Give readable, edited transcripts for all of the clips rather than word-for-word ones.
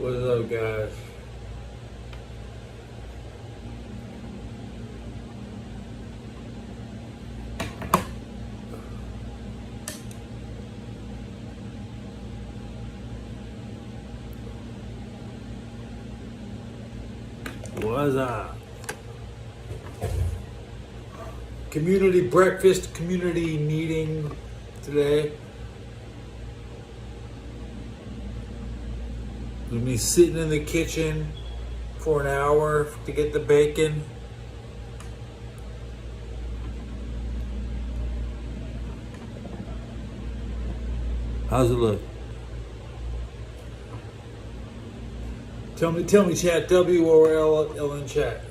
What's up, guys? What's up? Community breakfast, community meeting today. We'll be sitting in the kitchen for an hour to get the bacon. How's it look? Tell me, chat. W or L in chat.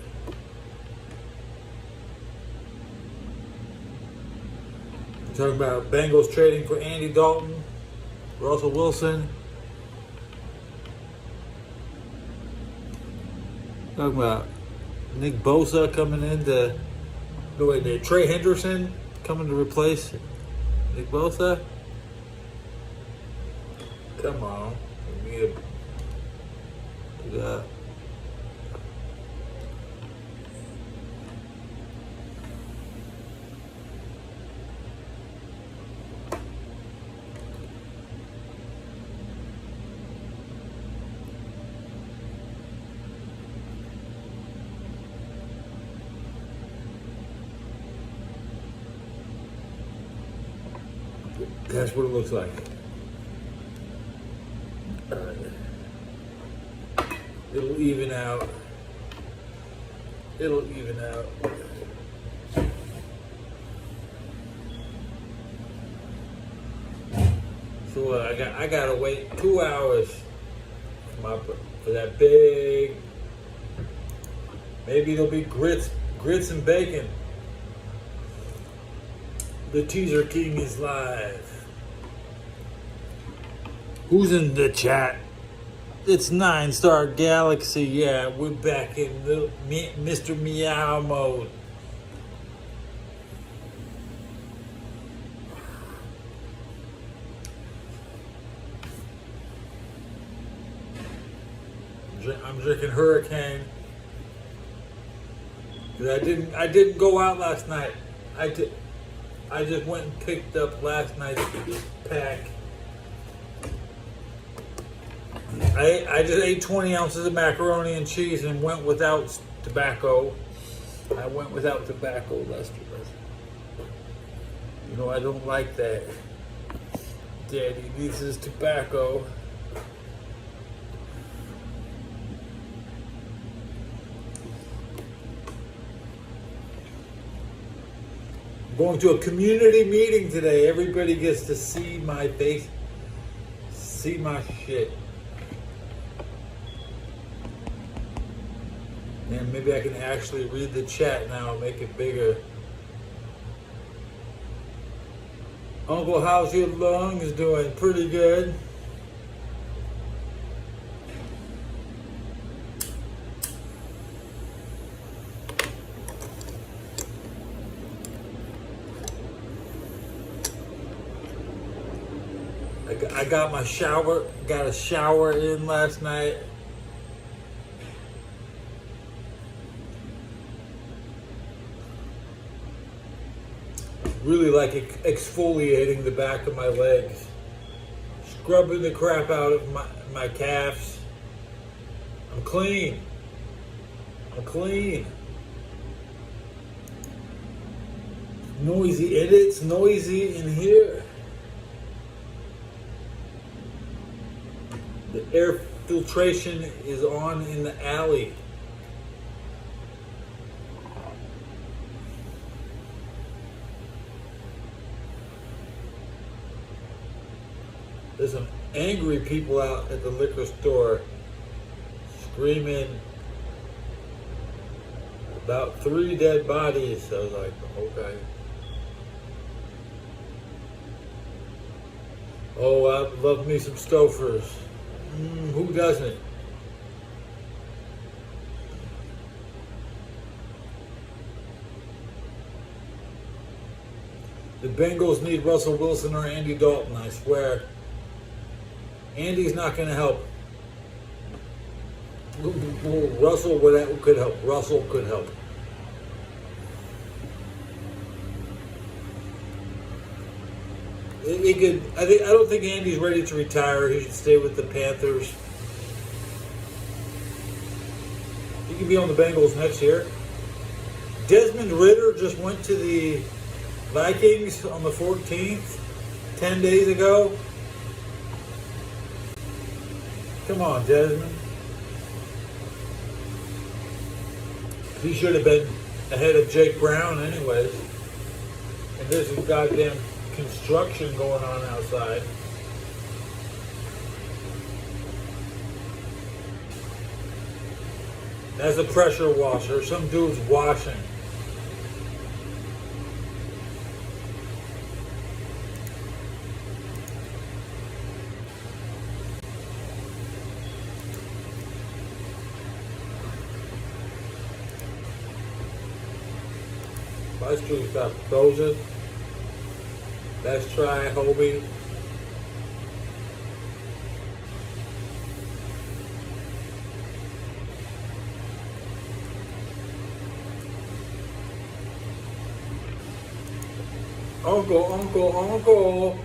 We're talking about Bengals trading for Andy Dalton, Russell Wilson. Talking about Nick Bosa coming in to, Trey Henderson coming to replace Nick Bosa. Come on, we need to do that. That's what it looks like. It'll even out. It'll even out. So I gotta wait 2 hours for that big. Maybe it'll be grits and bacon. The Teaser King is live. Who's in the chat? It's 9-Star Galaxy. Yeah, we're back in the Mr. Meow mode. I'm drinking Hurricane. Cause I didn't go out last night. I just went and picked up last night's pack. I just ate 20 ounces of macaroni and cheese and went without tobacco. I went without tobacco, Lester. You know, I don't like that. Daddy needs his tobacco. I'm going to a community meeting today. Everybody gets to see my face, see my shit. And maybe I can actually read the chat now and make it bigger. Uncle, how's your lungs doing? Pretty good. I got my shower, got a shower in last night. Really like exfoliating the back of my legs, scrubbing the crap out of my calves. I'm clean. I'm clean. Noisy. It's noisy in here. The air filtration is on in the alley. There's some angry people out at the liquor store screaming about 3 dead bodies. I was like, okay. Oh, I love me some Stofers. Who doesn't? The Bengals need Russell Wilson or Andy Dalton, I swear. Andy's not going to help. Russell could help. Russell could help. He could. I don't think Andy's ready to retire. He should stay with the Panthers. He could be on the Bengals next year. Desmond Ridder just went to the Vikings on the 14th, 10 days ago. Come on, Desmond. He should have been ahead of Jake Brown anyways. And there's some goddamn construction going on outside. That's a pressure washer. Some dude's washing. Let's do stop frozen. Let's try Hobie. Uncle.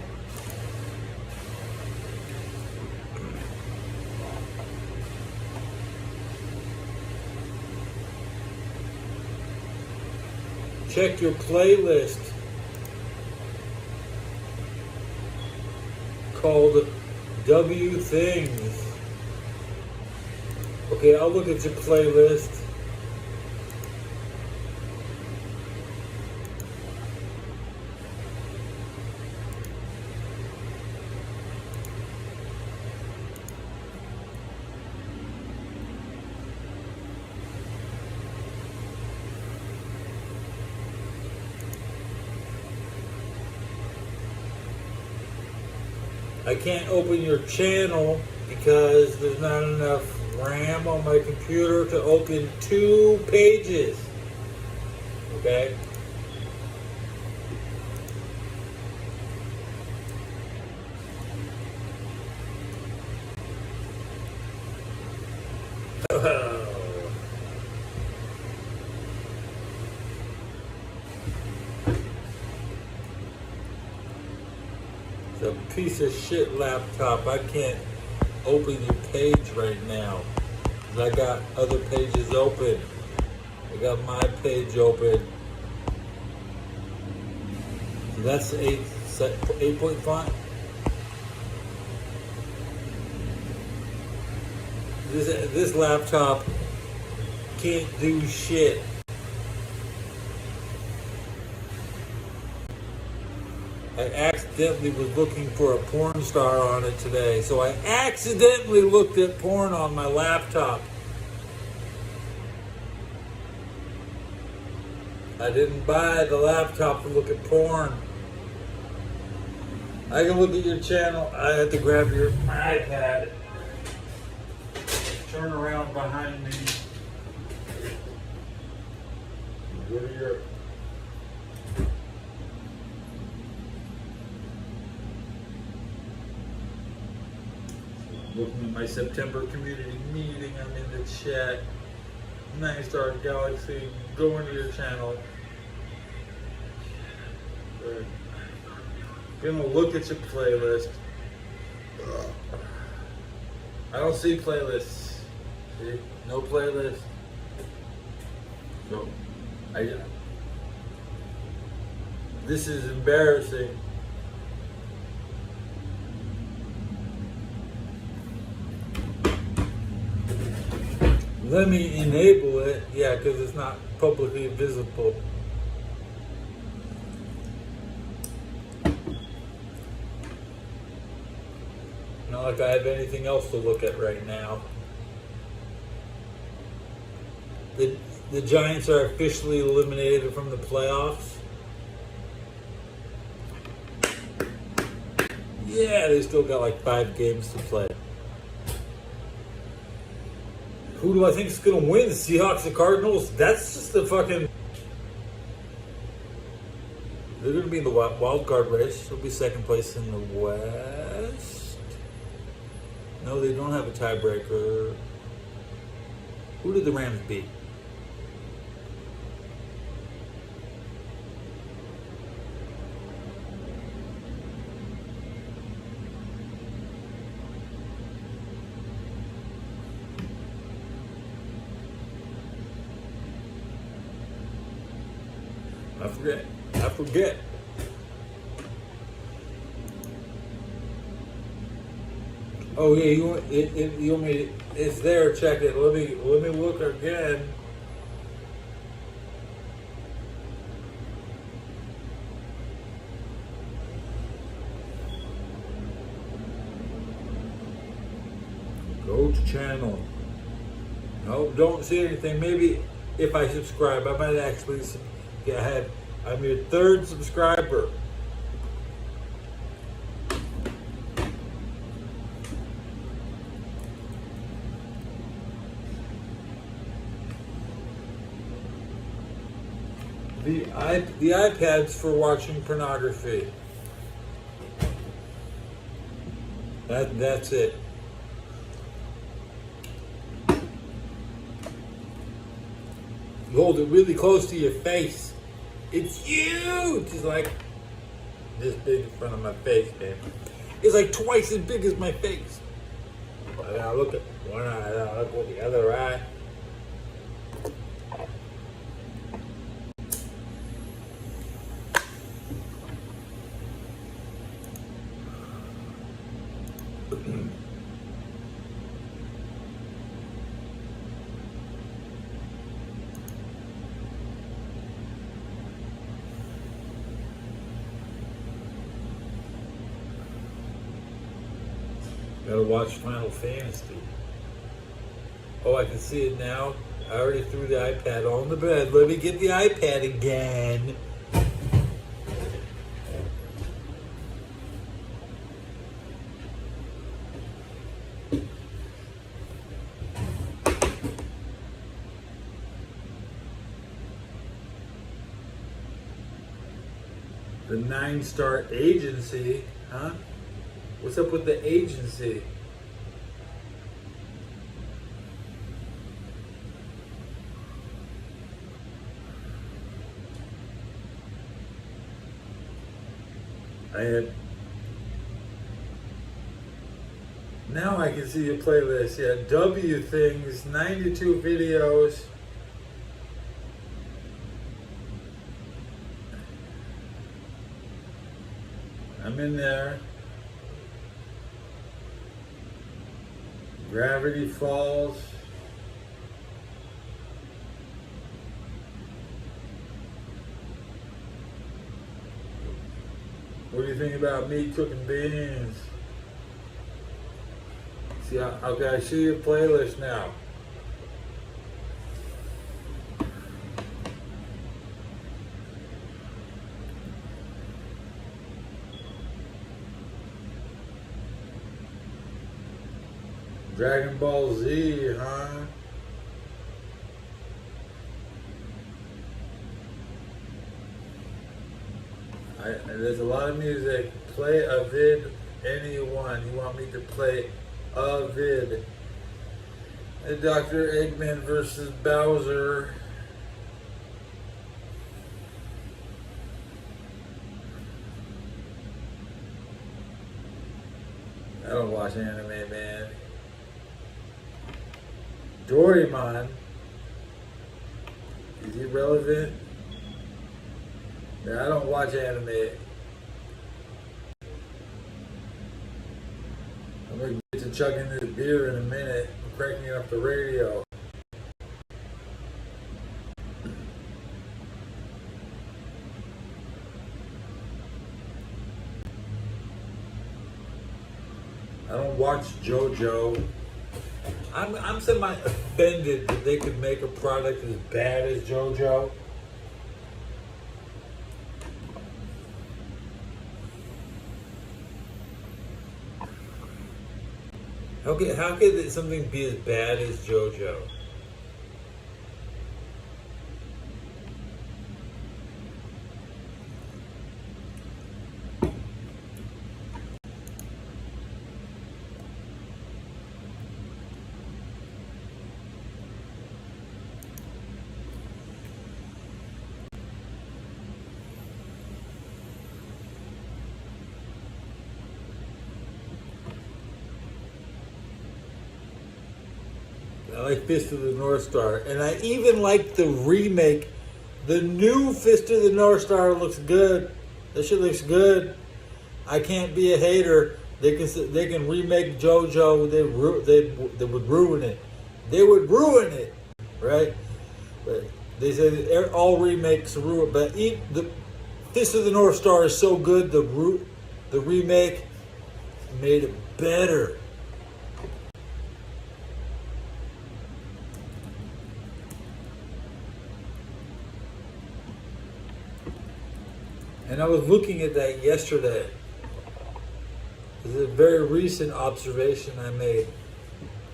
Check your playlist called W Things. Okay, I'll look at your playlist. I can't open your channel because there's not enough RAM on my computer to open 2 pages. Okay? It's a piece of shit laptop. I can't open your page right now. 'Cause I got other pages open. I got my page open. So that's 8-point font. This laptop can't do shit. I accidentally was looking for a porn star on it today, so I accidentally looked at porn on my laptop. I didn't buy the laptop to look at porn. I can look at your channel. I had to grab your iPad. Turn around behind me. Go to your... Looking at my September community meeting, I'm in the chat. Nine Star Galaxy, go into your channel. Right. Gonna look at your playlist. I don't see playlists. See? No playlist. So, this is embarrassing. Let me enable it, yeah, because it's not publicly visible. Not like I have anything else to look at right now. The Giants are officially eliminated from the playoffs. Yeah, they still got like 5 games to play. Who do I think is going to win? The Seahawks, the Cardinals? That's just the fucking... They're going to be in the wild card race. They'll be second place in the West. No, they don't have a tiebreaker. Who did the Rams beat? I forget. Oh yeah, you want me? It's there. Check it. Let me look again. Go to channel. No, don't see anything. Maybe if I subscribe, I might actually get ahead. I'm your third subscriber. The iPad's for watching pornography. That's it. You hold it really close to your face. It's huge. It's like this big in front of my face, man. It's like twice as big as my face. I gotta look at one eye. I gotta look with the other eye. Gotta watch Final Fantasy. Oh, I can see it now. I already threw the iPad on the bed. Let me get the iPad again. The 9-star agency, huh? What's up with the agency? Now I can see your playlist. Yeah, W things, 92 videos. I'm in there. Gravity Falls. What do you think about me cooking beans? See, okay, I see your playlist now. Dragon Ball Z, huh? There's a lot of music. Play a vid, anyone. You want me to play a vid? And Dr. Eggman versus Bowser. I don't watch anime, man. Doraemon. Is he relevant? Yeah, I don't watch anime. I'm gonna get to chugging this beer in a minute. I'm cranking up the radio. I don't watch JoJo. I'm semi-offended that they could make a product as bad as JoJo. How could something be as bad as JoJo? I like Fist of the North Star, and I even like the remake. The new Fist of the North Star looks good. That shit looks good. I can't be a hater. They can remake JoJo. They would ruin it. They would ruin it, right? But they say all remakes ruin. But the Fist of the North Star is so good. The remake made it better. And I was looking at that yesterday. This is a very recent observation I made.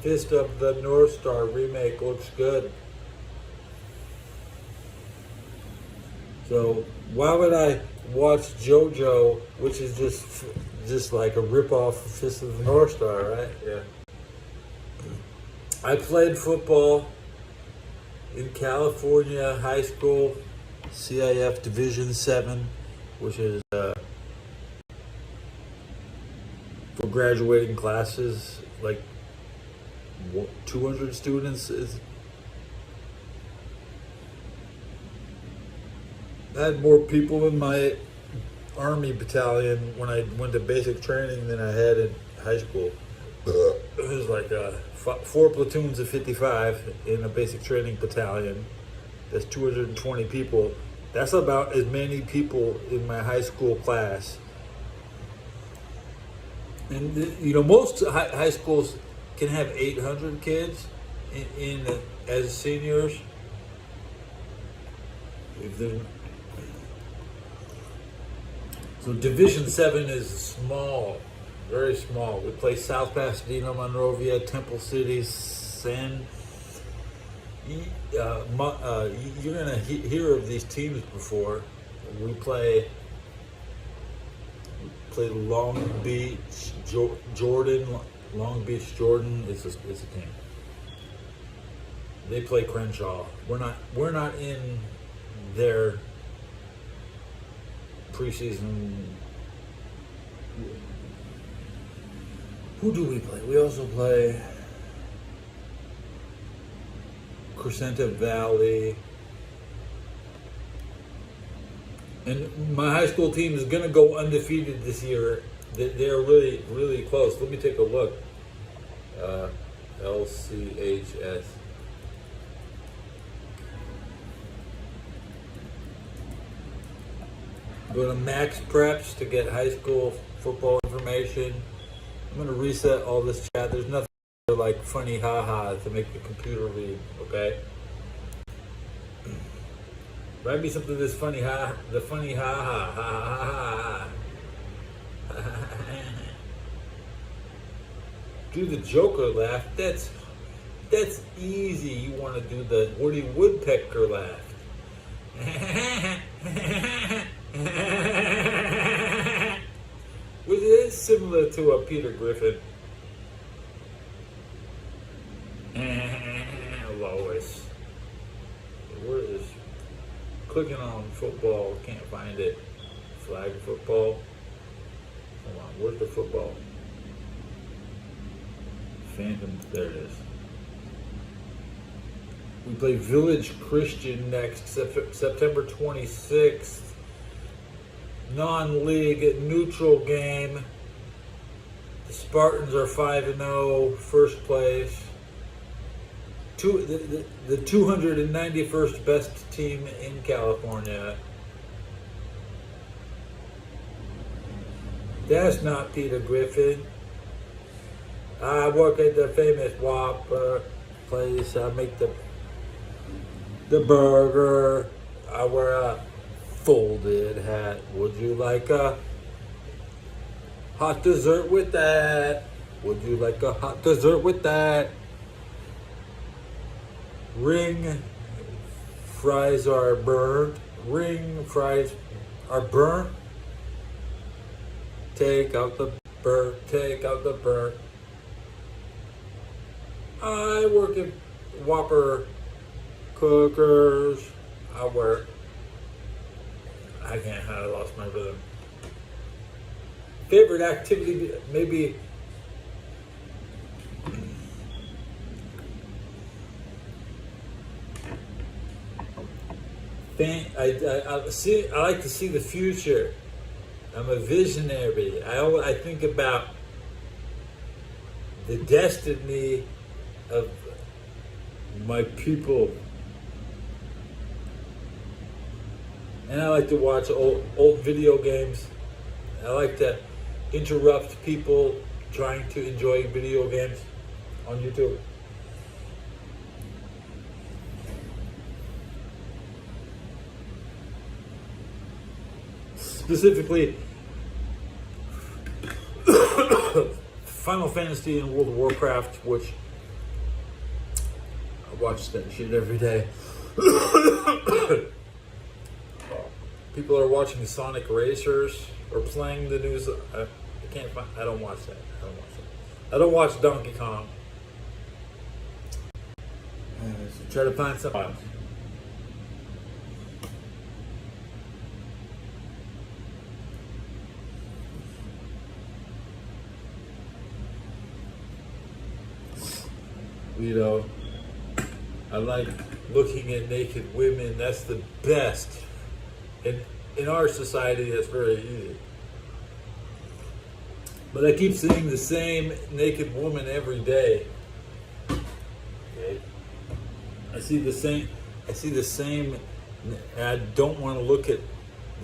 Fist of the North Star remake looks good. So why would I watch JoJo, which is just like a ripoff of Fist of the North Star, right? Yeah. I played football in California high school, CIF Division 7, which is for graduating classes, like 200 students. I had more people in my Army battalion when I went to basic training than I had in high school. It was like 4 platoons of 55 in a basic training battalion. That's 220 people. That's about as many people in my high school class. And you know, most high schools can have 800 kids in as seniors. So Division 7 is small, very small. We play South Pasadena, Monrovia, Temple City, San. You're gonna hear of these teams before. We play Long Beach, Jordan. Long Beach, Jordan is a team. They play Crenshaw. We're not in their preseason. Who do we play? We also play Crescenta Valley. And my high school team is going to go undefeated this year. They're really, really close. Let me take a look. LCHS. Go to Max Preps to get high school football information. I'm going to reset all this chat. There's nothing like funny ha-ha to make the computer read, okay? Write me something that's funny the funny ha-ha. Do the Joker laugh. That's easy. You want to do the Woody Woodpecker laugh. Which is similar to a Peter Griffin. Lois. Where is clicking on football? Can't find it. Flag football. Hold on. Where's the football? Phantom. There it is. We play Village Christian next September 26th. Non-league neutral game. The Spartans are 5-0, first place. The 291st best team in California. That's not Peter Griffin. I work at the famous Whopper place. I make the burger. I wear a folded hat. Would you like a hot dessert with that? Would you like a hot dessert with that? Ring fries are burnt. Ring fries are burnt. Take out the burnt. Take out the burnt. I work at Whopper Cookers. I lost my rhythm. Favorite activity, maybe I like to see the future. I'm a visionary. I think about the destiny of my people. And I like to watch old video games. I like to interrupt people trying to enjoy video games on YouTube. Specifically, Final Fantasy and World of Warcraft, which I watch that shit every day. People are watching Sonic Racers or playing the news. I can't find. I don't watch that. I don't watch Donkey Kong. So try to find something. You know, I like looking at naked women. That's the best. In our society, that's very easy. But I keep seeing the same naked woman every day. Okay. I see the same. I don't want to look at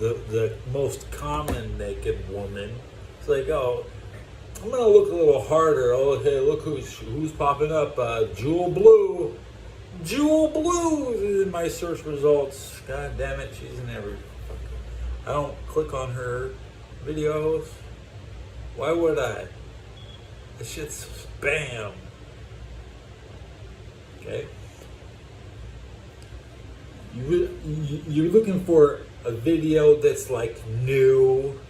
the most common naked woman. It's like, oh, I'm gonna look a little harder. Oh, hey, look who's popping up. Jewel Blue. Jewel Blue is in my search results. God damn it, she's in every. I don't click on her videos. Why would I? This shit's spam. Okay. You're looking for a video that's like new,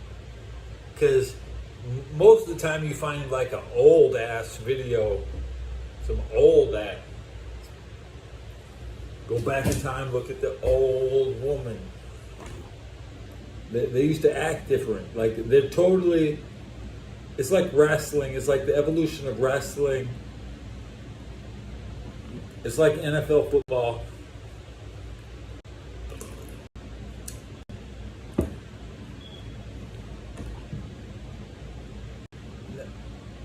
because most of the time you find like an old ass video, some old ass. Go back in time, look at the old woman. They used to act different. Like they're totally. It's like wrestling. It's like the evolution of wrestling. It's like NFL football.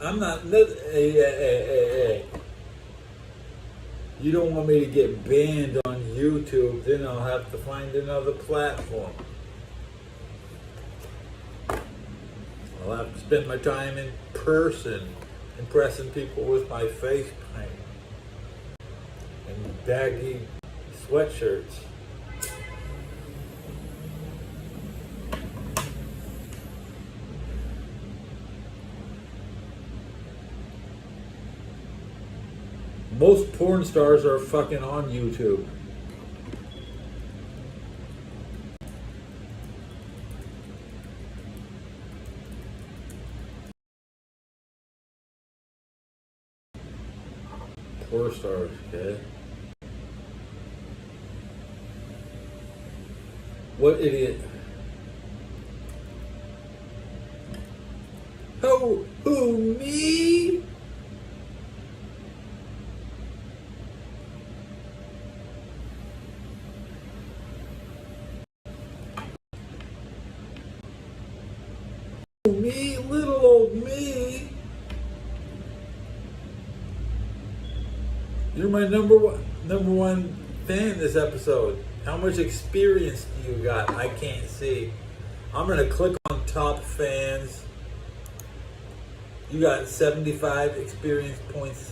I'm not. Hey. You don't want me to get banned on YouTube, then I'll have to find another platform. I'll have to spend my time in person, impressing people with my face paint and baggy sweatshirts. Most porn stars are fucking on YouTube. Porn stars, okay? What idiot? Who, me? Me, little old me. You're my number one fan this episode. How much experience do you got? I can't see. I'm gonna click on top fans. You got 75 experience points.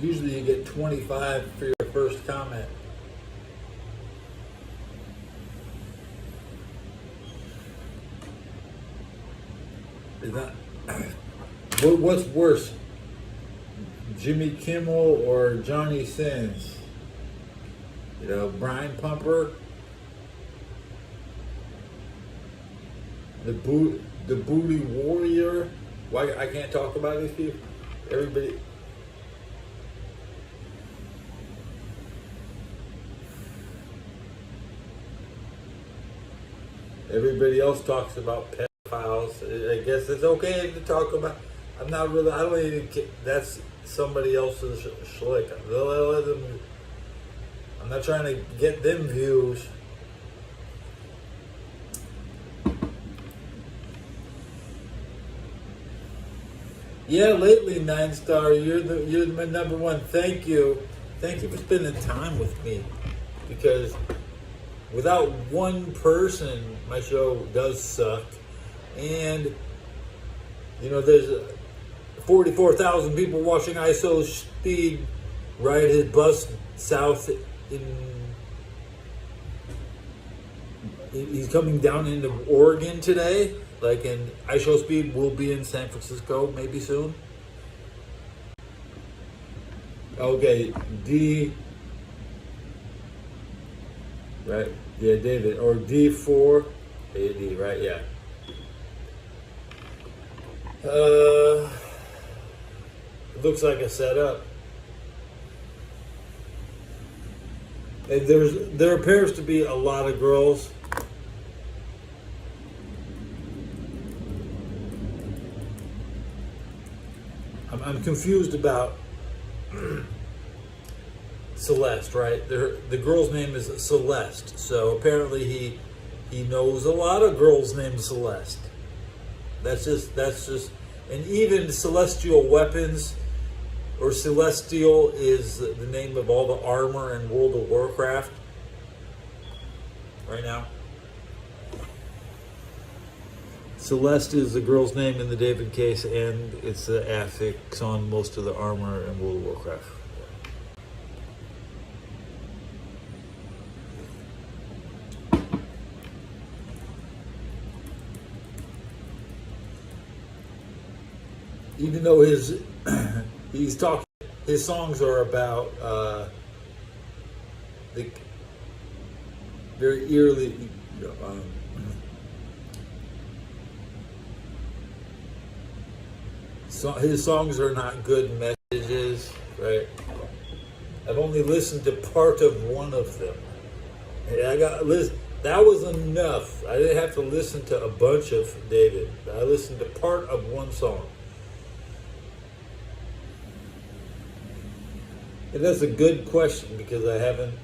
Usually you get 25 for your first comment. Is that what's worse, Jimmy Kimmel or Johnny Sins? You know, Brian Pumper, the Booty Warrior. Why I can't talk about these people? Everybody else talks about pedophiles. else. I guess it's okay to talk about. I'm not really. I don't even. That's somebody else's schlick. Let them. I'm not trying to get them views. Yeah, lately, 9-star, you're my number one. Thank you for spending time with me, because without one person, my show does suck. And there's 44,000 people watching ISO Speed ride his bus south he's coming down into Oregon today. And ISO Speed will be in San Francisco maybe soon. Okay, D. Right? Yeah, David. Or D4. AD, right? Yeah. It looks like a setup. And there appears to be a lot of girls. I'm confused about Celeste, right? The girl's name is Celeste. So apparently he knows a lot of girls named Celeste. That's just, and even Celestial Weapons, or Celestial is the name of all the armor in World of Warcraft right now. Celeste is the girl's name in the David case, and it's the affix on most of the armor in World of Warcraft. Even though his songs are about very eerily. So his songs are not good messages, right? I've only listened to part of one of them. That was enough. I didn't have to listen to a bunch of David. I listened to part of one song. And that's a good question, because I haven't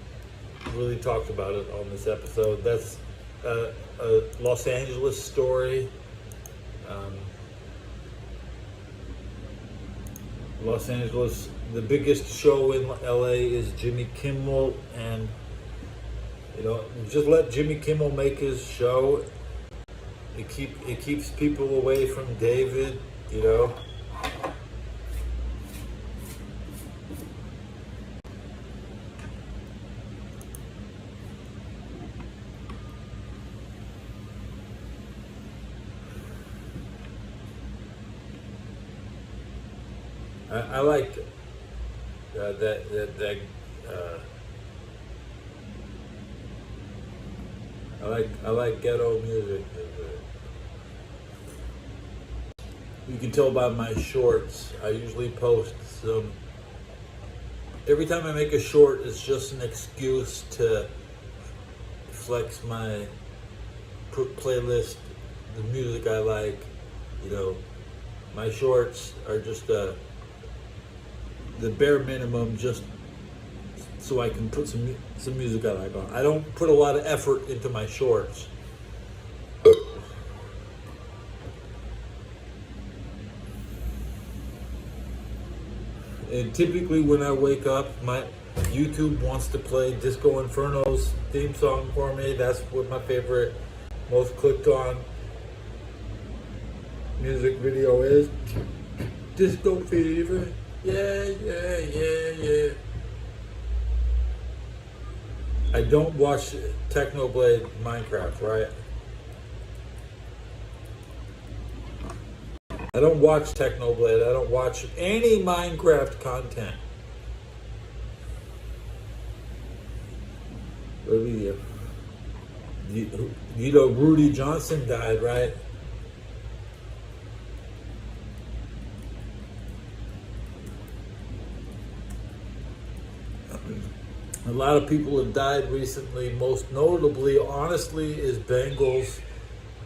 really talked about it on this episode. That's a Los Angeles story. Los Angeles, the biggest show in LA is Jimmy Kimmel, and just let Jimmy Kimmel make his show. It keeps people away from David, I like that. I like ghetto music. You can tell by my shorts. I usually post some. Every time I make a short, it's just an excuse to flex my playlist, the music I like. My shorts are just the bare minimum, just so I can put some music I like on. I don't put a lot of effort into my shorts. And typically when I wake up, my YouTube wants to play Disco Inferno's theme song for me. That's what my favorite, most clicked on music video is. Disco Fever. Yeah. I don't watch Technoblade Minecraft, right? I don't watch Technoblade. I don't watch any Minecraft content. Rudy Johnson died, right? A lot of people have died recently. Most notably, honestly, is Bengals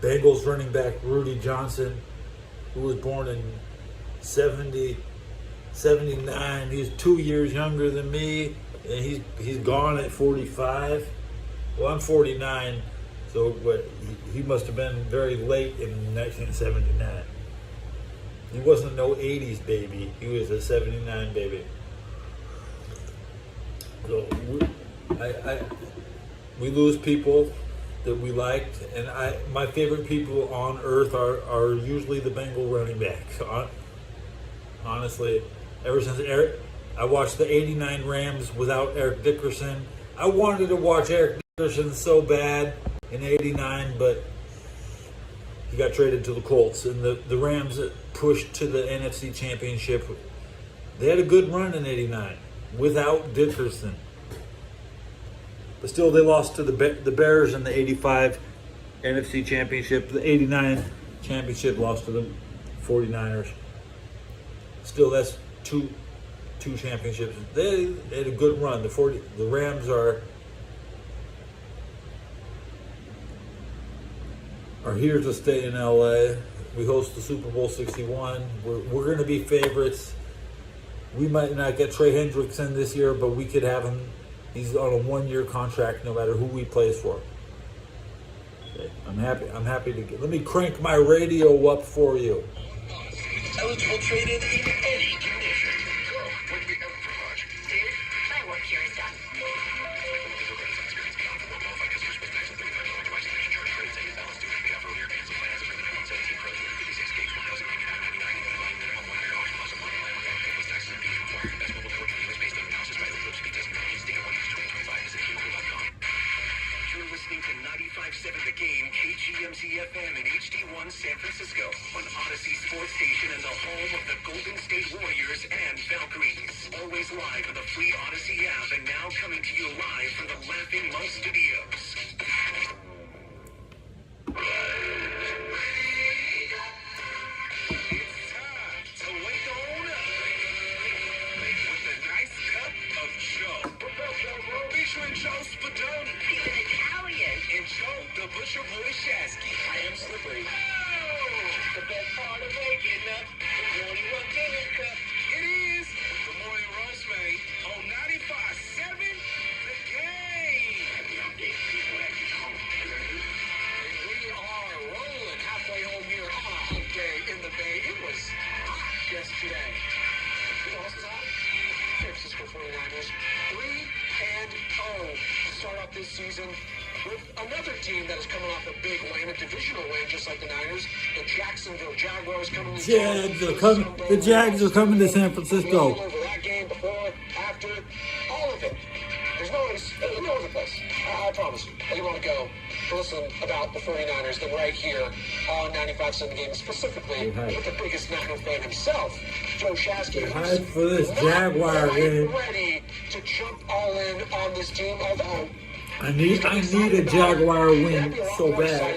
Bengals running back Rudy Johnson, who was born in 79. He's 2 years younger than me, and he's gone at 45. Well, I'm 49, so he must have been very late in 1979. He wasn't no 80s baby. He was a 79 baby. So we lose people that we liked, and my favorite people on earth are usually the Bengal running backs. Honestly, ever since I watched the '89 Rams without Eric Dickerson. I wanted to watch Eric Dickerson so bad in '89, but he got traded to the Colts, and the Rams pushed to the NFC Championship. They had a good run in '89 without Dickerson. But still, they lost to the Bears in the '85 NFC Championship. The '89 championship lost to the 49ers. Still, that's two championships. They had a good run. The Rams are here to stay in LA. We host the Super Bowl 61. We're going to be favorites. We might not get Trey Hendrickson this year, but we could have him. He's on a 1-year contract no matter who he plays for. Okay. I'm happy to get. Let me crank my radio up for you. Eligible trade-in in any condition. Go. When do we ever garage? Dude, my work here is done. You're listening to 95.7 The Game, KGMZ FM and HD1 San Francisco on Odyssey Sports Station and the home of the Golden State Warriors and Valkyries. Always live on the free Odyssey app and now coming to you live from the Laughing Monk Studios. It's time to wake on up with a nice cup of Joe. Featuring Joe Spadoni. He's an Italian. And Joe, the Butcher Boy Shasky. I am slippery. Oh, the best part of waking up. The morning Rugged Cup. It is the morning roast mate on 95.7 The Game. Happy hump day, people. Happy home. And we are rolling halfway home here on a hump day in the Bay. It was hot yesterday. You know, this is hot. San Francisco 49ers 3-0 to start off this season with another team that is coming off a big win, a divisional win, just like the Niners. The Jacksonville Jaguars coming to The Jags are coming to San Francisco. All over that game, before, after, all of it. There's no other place. I promise you. If you want to go to listen about the 49ers, then right here on 95.7 The Game, specifically with the biggest Niner fan himself, Joe Shasky. Hype for this Jaguar game. Ready to jump all in on this team, although I need a Jaguar win so bad.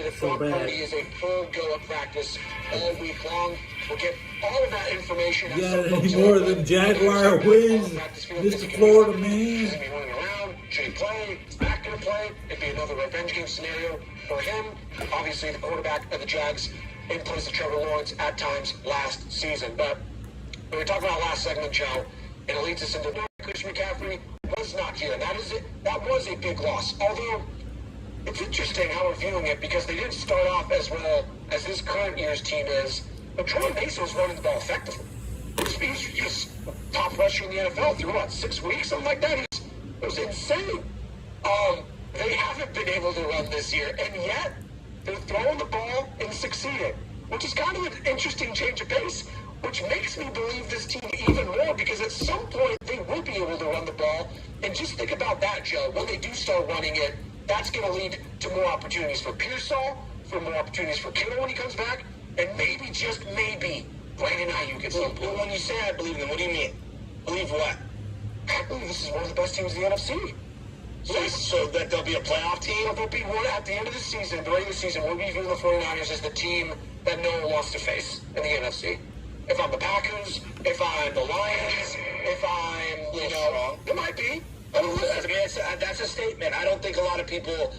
Is a full go at practice all week long. We'll get all of that information. Yeah, any more of them Jaguar wins, Mr. Florida man. He's running around. Should he play? He's not going to play. It'd be another revenge game scenario for him. Obviously, the quarterback of the Jags in place of Trevor Lawrence at times last season. But we were talking about last segment, Joe, and it leads us into Christian McCaffrey was not here. And that was a big loss. Although, it's interesting how we're viewing it because they didn't start off as well as this current year's team is. But Troy Mason was running the ball effectively. He was top rusher in the NFL through, 6 weeks? Something like that. It was insane. They haven't been able to run this year, and yet they're throwing the ball and succeeding, which is kind of an interesting change of pace, which makes me believe this team even more because at some point they will be able to run the ball. And just think about that, Joe. When they do start running it, that's going to lead to more opportunities for Pearsall, for more opportunities for Kittle when he comes back, and maybe, just maybe, Brandon Ayuk gets some. Well, when you say I believe them, what do you mean? Believe what? I believe this is one of the best teams in the NFC. So that they'll be a playoff team? Well, they'll be one at the end of the season, the regular season, we'll be viewing the 49ers as the team that no one wants to face in the NFC. If I'm the Packers, if I'm the Lions, if I'm, it might be. I mean, that's a statement. I don't think a lot of people,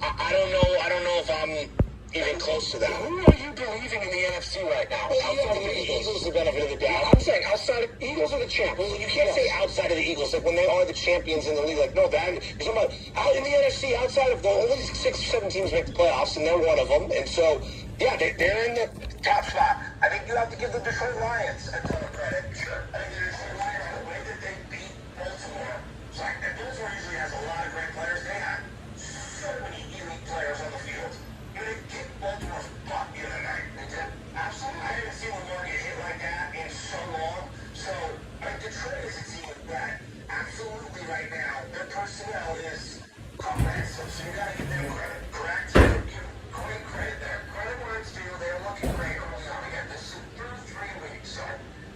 I don't know if I'm even close to that. Who are you believing in the NFC right now? Well, outside of the Eagles, the benefit of the doubt. I'm saying outside of Eagles are the champs. Well, you can't say outside of the Eagles, like when they are the champions in the league. Like, no, that you're talking about out in the NFC, outside of the only 6 or 7 teams make the playoffs, and they're one of them. And so, yeah, they're in the top spot. I think you have to give the Detroit Lions a ton of credit. Sure. I think the Detroit Lions, the way that they beat Baltimore, it's like, and Baltimore usually has a lot of great players. They had so many elite players on the field. You know, they kicked Baltimore's butt the other night. They did. Absolutely. I haven't seen Lamar get hit like that in so long. So, I mean, Detroit is a team that absolutely right now, their personnel is comprehensive. So you got to give them credit, correct? Give great credit there. Credit where it's due. They're looking great early on. Again, this is through 3 weeks. So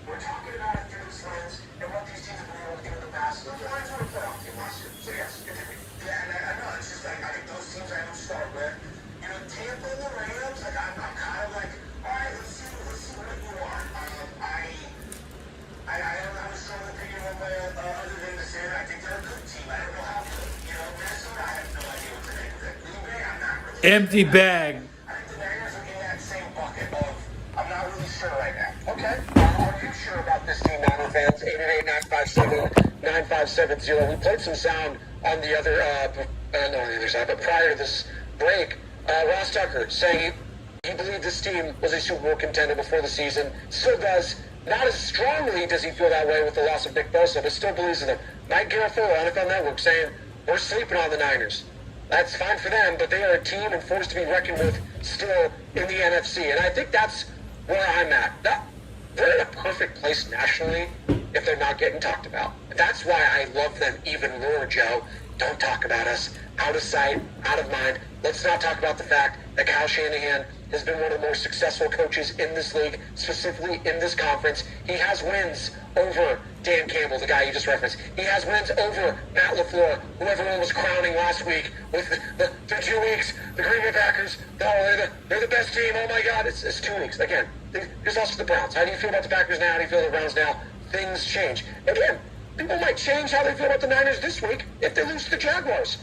we're talking about it through this lens and what these teams have been able to do in the past. The Lions were a playoff team last year. So yes, continue. Yeah, and I know it's just like I think those teams I don't start with. You know, Tampa and the Rams, like I'm kind of like, all right, let's see what you are. I don't have a strong opinion one way other than to say that I think they're a good team. I don't know how good. You know, Minnesota, I have no idea what to make of it. Green Bay, I'm not really Empty bag. I think the Niners are in that same bucket of I'm not really sure right now. Okay. Are you sure about this team, Niner fans? 888-957-9570. We played some sound on the other, not on the other side, but prior to this break, Ross Tucker saying he believed this team was a Super Bowl contender before the season. Still does. Not as strongly does he feel that way with the loss of Nick Bosa, but still believes in them. Mike Garafolo, NFL Network, saying we're sleeping on the Niners. That's fine for them, but they are a team and force to be reckoned with still in the NFC. And I think that's where I'm at. They're in a perfect place nationally if they're not getting talked about. That's why I love them even more, Joe. Don't talk about us. Out of sight, out of mind. Let's not talk about the fact that Kyle Shanahan has been one of the more successful coaches in this league, specifically in this conference. He has wins over Dan Campbell, the guy you just referenced. He has wins over Matt LaFleur, who everyone was crowning last week with the 2 weeks. The Green Bay Packers, they're the best team. Oh my God, it's 2 weeks. Again, they just lost to the Browns. How do you feel about the Packers now? How do you feel about the Browns now? Things change. Again, people might change how they feel about the Niners this week if they lose to the Jaguars.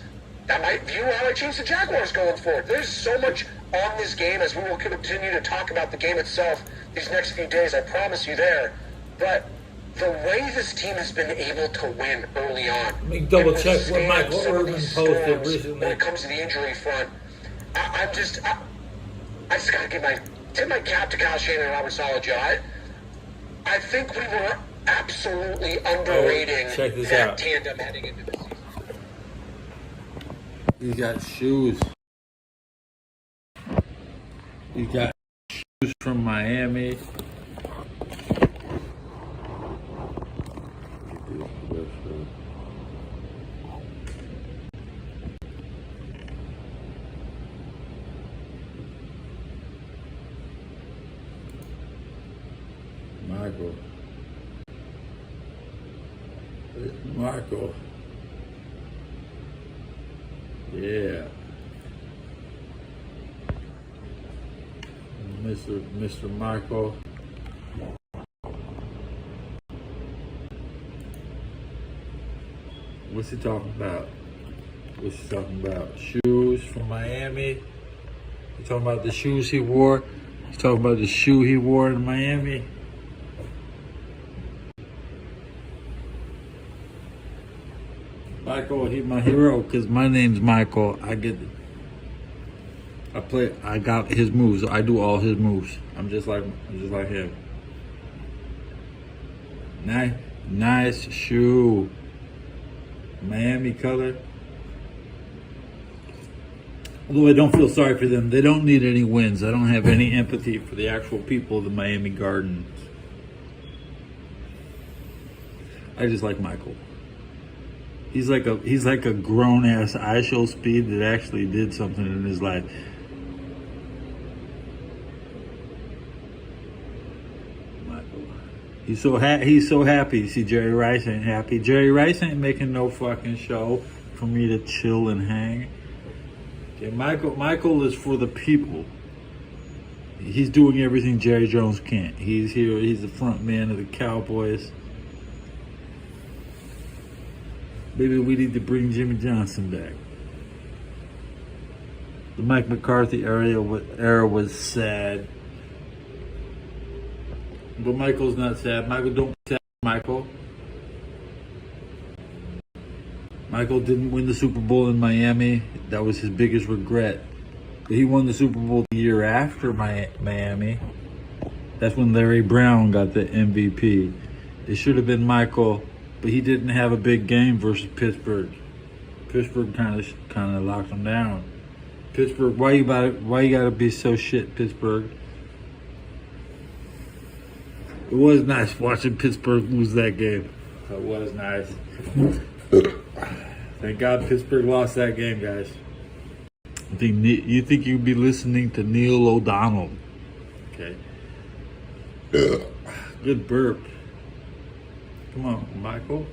That might view how I change the Jaguars going forward. There's so much on this game as we will continue to talk about the game itself these next few days. I promise you there. But the way this team has been able to win early on. Let me double check what Michael Irvin posted recently. When it comes to the injury front, I just got to tip my cap to Kyle Shanahan and Robert Saleh, Joe. I think we were absolutely underrating that tandem heading into the season. He's got shoes. He's got shoes from Miami. Marco. Yeah. Mr. Marco. What's he talking about? What's he talking about? Shoes from Miami. He's talking about the shoes he wore. He's talking about the shoe he wore in Miami. Michael, he's my hero because my name's Michael. I got his moves. I do all his moves. I'm just like him. Nice shoe. Miami color. Although I don't feel sorry for them. They don't need any wins. I don't have any empathy for the actual people of the Miami Gardens. I just like Michael. He's like a grown ass IShowSpeed that actually did something in his life. He's so happy. See, Jerry Rice ain't happy. Jerry Rice ain't making no fucking show for me to chill and hang. Okay, Michael is for the people. He's doing everything Jerry Jones can't. He's here. He's the front man of the Cowboys. Maybe we need to bring Jimmy Johnson back. The Mike McCarthy era was sad. But Michael's not sad. Michael, don't be sad, Michael. Michael didn't win the Super Bowl in Miami. That was his biggest regret. But he won the Super Bowl the year after Miami. That's when Larry Brown got the MVP. It should have been Michael, but he didn't have a big game versus Pittsburgh. Pittsburgh kind of locked him down. Pittsburgh, why you gotta be so shit, Pittsburgh? It was nice watching Pittsburgh lose that game. It was nice. Thank God Pittsburgh lost that game, guys. You think you'd be listening to Neil O'Donnell? Okay. Good burp. Come on, Michael.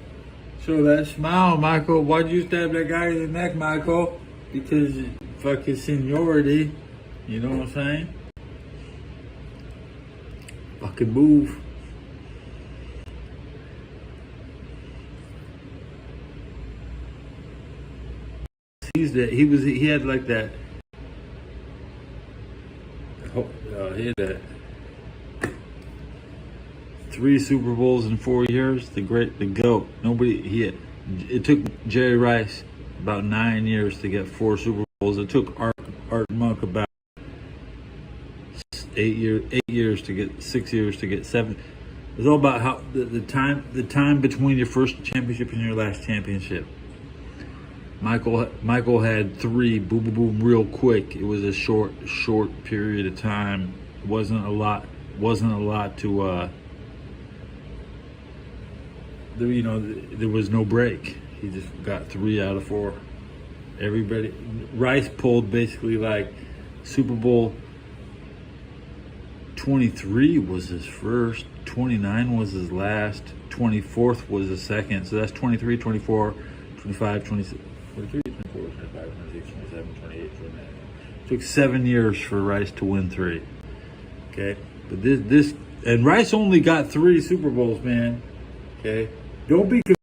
Show that smile, Michael. Why'd you stab that guy in the neck, Michael? Because fuck his seniority. You know what I'm saying? Fucking move. He had like that. He had that 3 Super Bowls in 4 years. The GOAT. It took Jerry Rice about 9 years to get 4 Super Bowls. It took Art Monk about 8 years to get 6 years to get 7. It's all about how the time between your first championship and your last championship. Michael had 3, boom, boom, boom, real quick. It was a short period of time. It wasn't a lot to. There was no break. He just got 3 out of 4. Rice pulled basically like Super Bowl 23 was his first, 29 was his last, 24th was his second. So that's 23, 24, 25, 26. 43, 24, 25, 26, 27, 28, 29. It took 7 years for Rice to win 3. Okay? But this and Rice only got 3 Super Bowls, man. Okay? Don't be confused.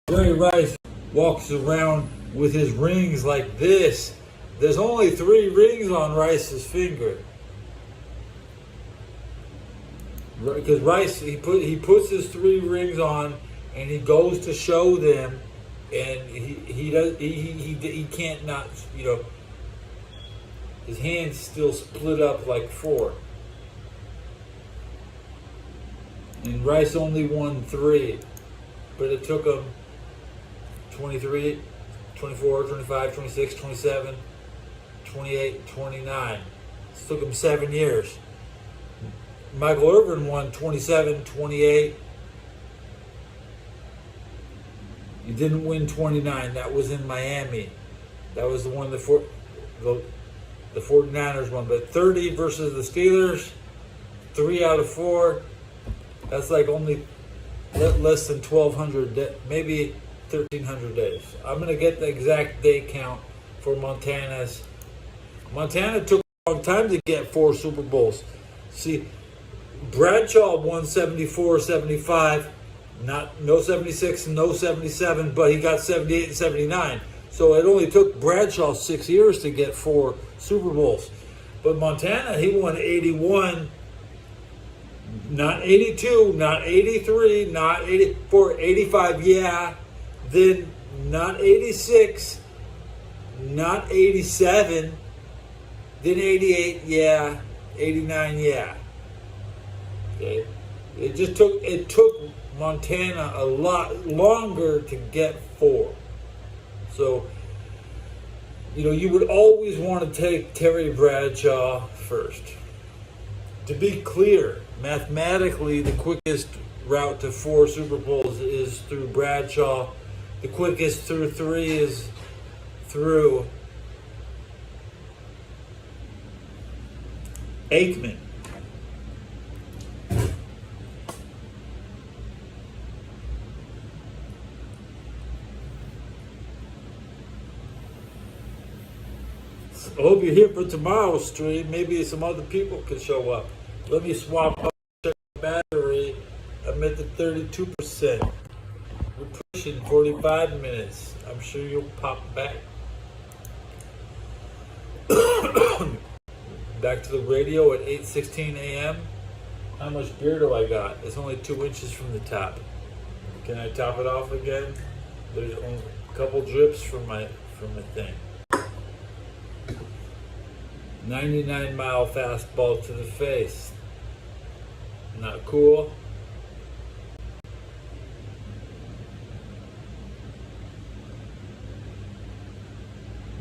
Jerry Rice walks around with his rings like this. There's only 3 rings on Rice's finger. Because Rice, he puts his 3 rings on and he goes to show them. And he can't not, his hands still split up like 4. And Rice only won 3, but it took him 23, 24, 25, 26, 27, 28, 29. It took him 7 years. Michael Irvin won 27, 28. He didn't win 29. That was in Miami. That was the one the 49ers won. But 30 versus the Steelers, 3 out of 4. That's like only less than 1,200, maybe 1,300 days. I'm going to get the exact day count for Montana's. Montana took a long time to get 4 Super Bowls. See, Bradshaw won 74, 75. No 76 and no 77, but he got 78 and 79. So it only took Bradshaw 6 years to get 4 Super Bowls. But Montana, he won 81, not 82, not 83, not 84, 85, yeah. Then not 86, not 87, then 88, yeah. 89, yeah. Okay. It took Montana a lot longer to get 4. So, you would always want to take Terry Bradshaw first. To be clear, mathematically, the quickest route to 4 Super Bowls is through Bradshaw. The quickest through 3 is through Aikman. I hope you're here for tomorrow's stream. Maybe some other people could show up. Let me swap up the battery. I'm at the 32%. We're pushing 45 minutes. I'm sure you'll pop back. back to the radio at 8:16 a.m. How much beer do I got? It's only 2 inches from the top. Can I top it off again? There's only a couple drips from the thing. 99-mile fastball to the face. Not cool.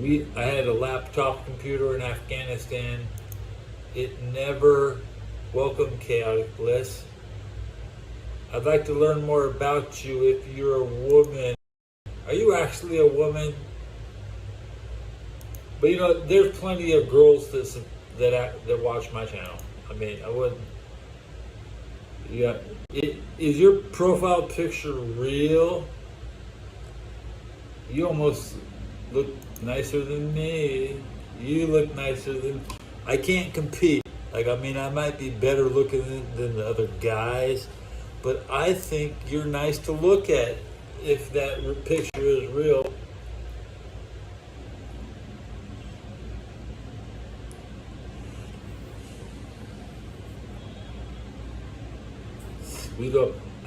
I had a laptop computer in Afghanistan. It never welcomed chaotic bliss. I'd like to learn more about you if you're a woman. Are you actually a woman? But you know, there's plenty of girls that watch my channel. I mean, I wouldn't. Yeah, is your profile picture real? You almost look nicer than me. You look nicer than. I can't compete. Like, I mean, I might be better looking than the other guys, but I think you're nice to look at if that picture is real.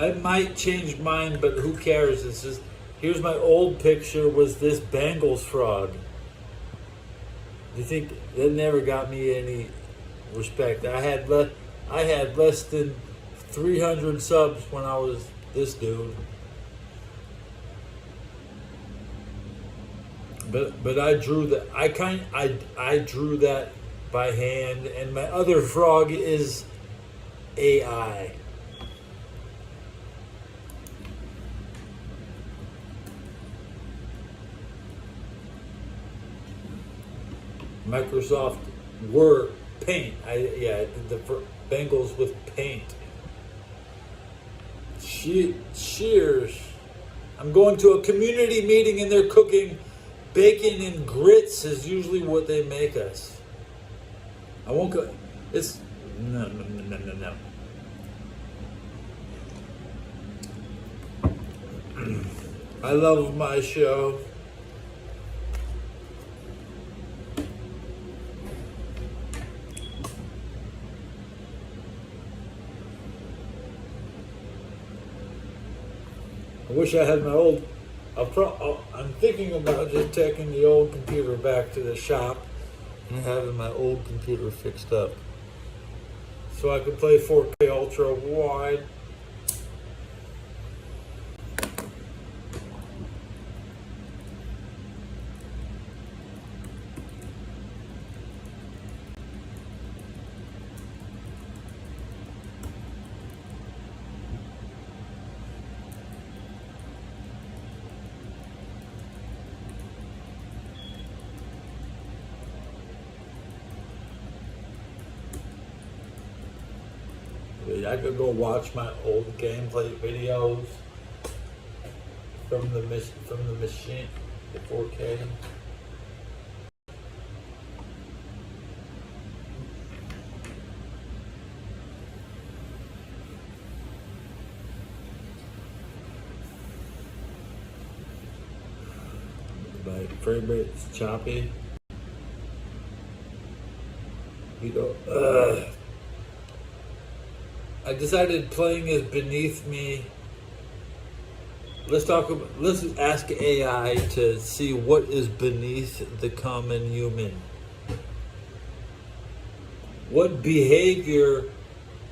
I might change mine, but who cares? It's just, here's my old picture, was this Bengals frog. You think that never got me any respect? I had less than 300 subs when I was this dude. But I drew that. I drew that by hand, and my other frog is AI. Microsoft Word, Paint. I did the Bengals with Paint. Cheers. I'm going to a community meeting and they're cooking bacon and grits is usually what they make us. I won't go. It's no. I love my show. I wish I had my old. I'm thinking about just taking the old computer back to the shop and having my old computer fixed up so I could play 4K ultra wide. I could go watch my old gameplay videos from the machine, the 4K. My frame rate's choppy. You know, I decided playing is beneath me. Let's ask AI to see what is beneath the common human. What behavior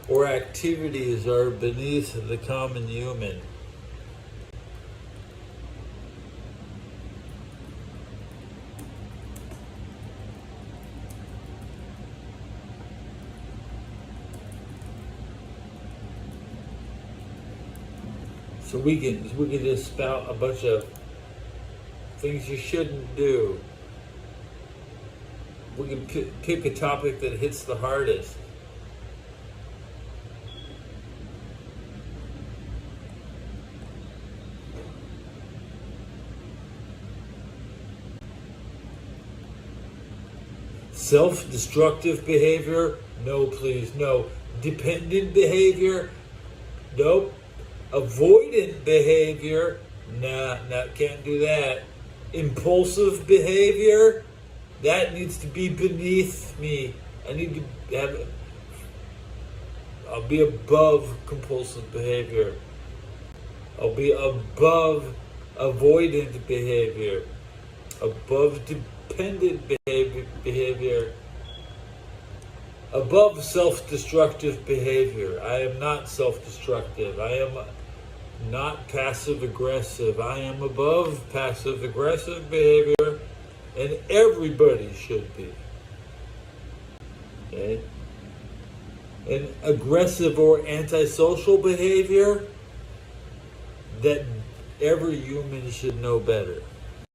or activities are beneath the common human? So we can just spout a bunch of things you shouldn't do. We can pick a topic that hits the hardest. Self-destructive behavior? No, please, no. Dependent behavior? Nope. Avoidant behavior? Nah, can't do that. Impulsive behavior? That needs to be beneath me. I need to have. I'll be above compulsive behavior. I'll be above avoidant behavior, above dependent behavior, above self-destructive behavior. I am not self-destructive. I am not passive-aggressive. I am above passive-aggressive behavior, and everybody should be. Okay? And aggressive or antisocial behavior, that every human should know better.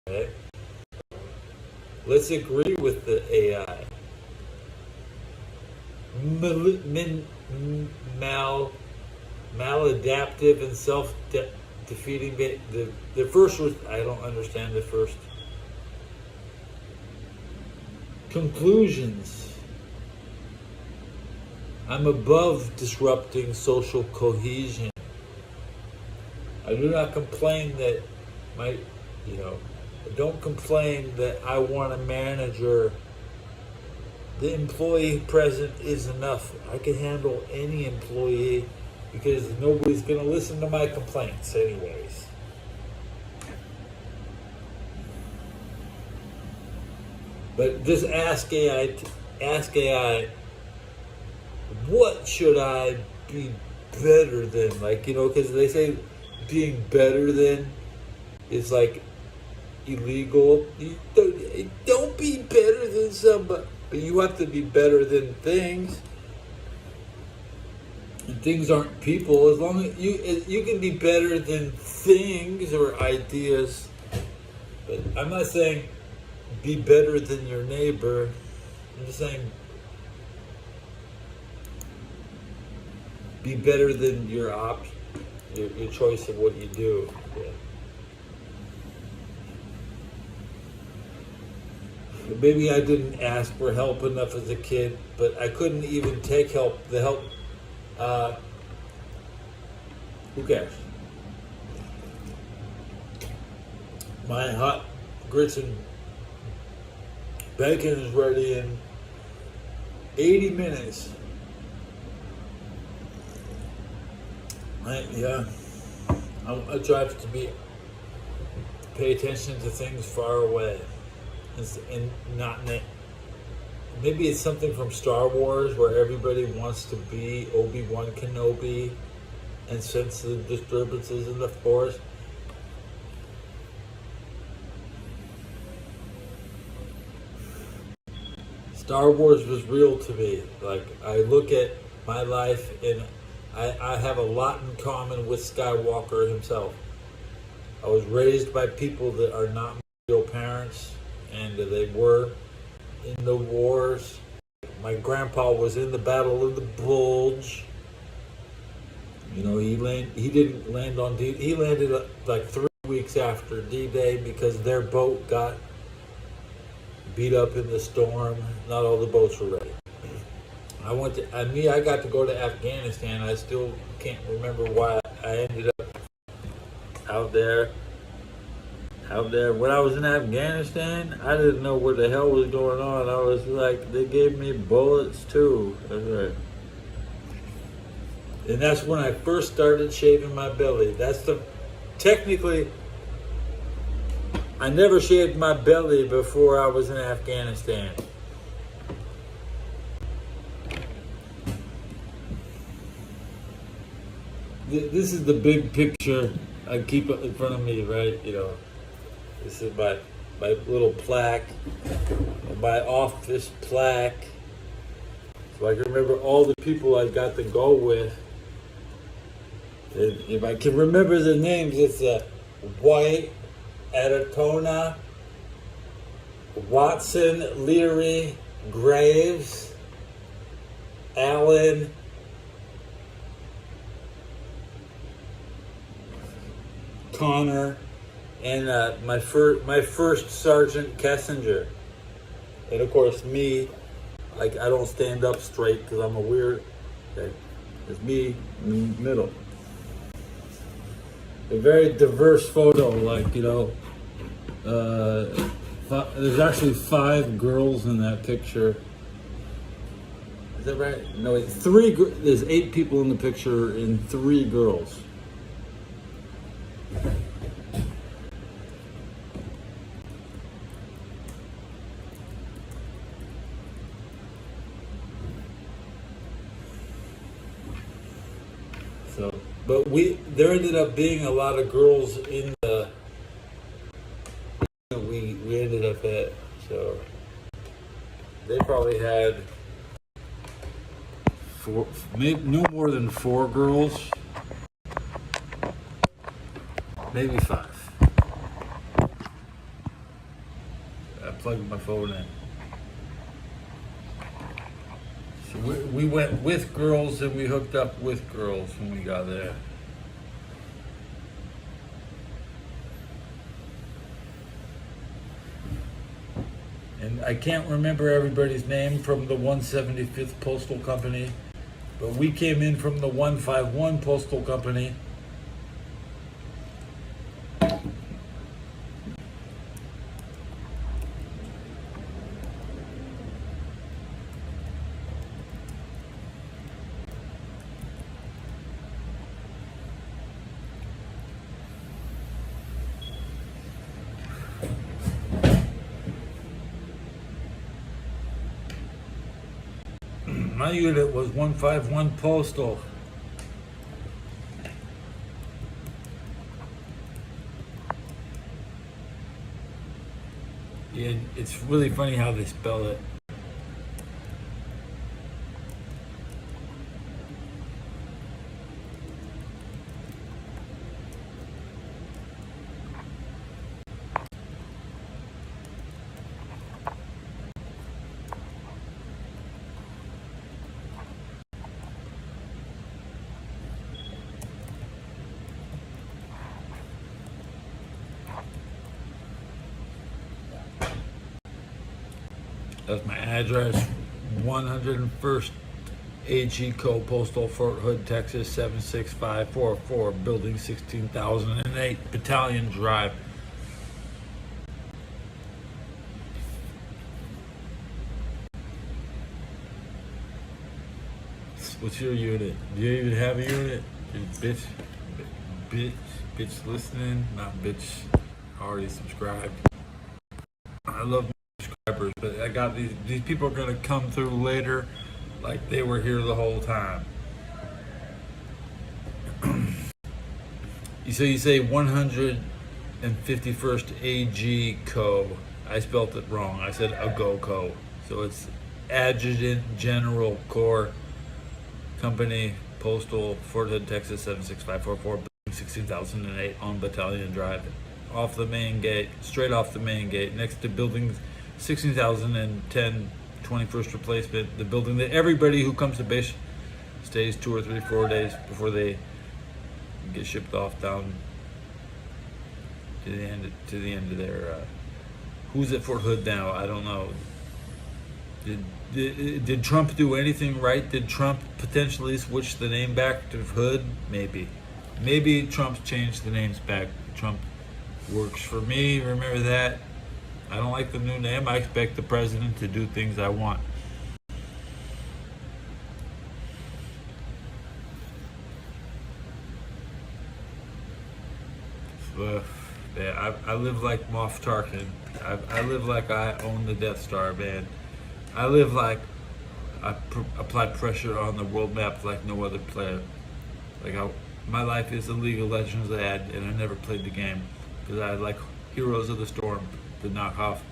Okay? Let's agree with the AI. Maladaptive and self-defeating. The first was, I don't understand the first. Conclusions. I'm above disrupting social cohesion. I do not complain that I don't complain that I want a manager. The employee present is enough. I can handle any employee because nobody's going to listen to my complaints anyways. But just ask AI, what should I be better than? Because they say being better than is like illegal. You don't be better than somebody, but you have to be better than things. And things aren't people. As long as you can be better than things or ideas. But I'm not saying be better than your neighbor. I'm just saying be better than your choice of what you do. Yeah. Maybe I didn't ask for help enough as a kid, but I couldn't even take help. The help, who cares? My hot grits and bacon is ready in 80 minutes. I try to pay attention to things far away, and not. Maybe it's something from Star Wars where everybody wants to be Obi-Wan Kenobi and sense the disturbances in the Force. Star Wars was real to me. Like, I look at my life and I have a lot in common with Skywalker himself. I was raised by people that are not my real parents, and they were in the wars. My grandpa was in the Battle of the Bulge. He didn't land on D. He landed like 3 weeks after D-Day because their boat got beat up in the storm. Not all the boats were ready. I got to go to Afghanistan. I still can't remember why I ended up out there. When I was in Afghanistan, I didn't know what the hell was going on. I was like, they gave me bullets too. That's right. And that's when I first started shaving my belly. Technically, I never shaved my belly before I was in Afghanistan. This is the big picture I keep in front of me, right? This is my little plaque, my office plaque. So I can remember all the people I got to go with. And if I can remember the names, it's White, Adatona, Watson, Leary, Graves, Allen, Connor, and my first Sergeant Kessinger. And of course me, like, I don't stand up straight because I'm a weird. Okay. It's me in the middle. A very diverse photo, there's actually 5 girls in that picture. that right? No, wait. There's 8 people in the picture and 3 girls. So, but there ended up being a lot of girls in the we ended up at. So they probably had maybe no more than 4 girls, maybe 5. I plugged my phone in. So we went with girls and we hooked up with girls when we got there. And I can't remember everybody's name from the 175th Postal Company, but we came in from the 151 Postal Company. My unit was 151 Postal. Yeah, it's really funny how they spell it. That's my address, 101st AG Co. Postal, Fort Hood, Texas, 76544, Building 16,008, Battalion Drive. What's your unit? Do you even have a unit? Bitch listening, not bitch already subscribed. I love my subscribers, but I got these people are gonna come through later like they were here the whole time. You say 151st AG Co. I spelt it wrong. I said AGOCO. So it's Adjutant General Corps Company, Postal, Fort Hood, Texas, 76544, Building 16,008 on Battalion Drive. Off the main gate, straight off the main gate, next to Building 16,010, 21st replacement, the building that everybody who comes to base stays 2 or 3, 4 days before they get shipped off down to the end of their. Who's at Fort Hood now? I don't know. Did Trump do anything right? Did Trump potentially switch the name back to Hood? Maybe Trump's changed the names back. Trump works for me. Remember that. I don't like the new name. I expect the president to do things I want. Yeah, I live like Moff Tarkin. I live like I own the Death Star, man. I live like I apply pressure on the world map like no other player. My life is a League of Legends ad, and I never played the game because I like Heroes of the Storm to knock off.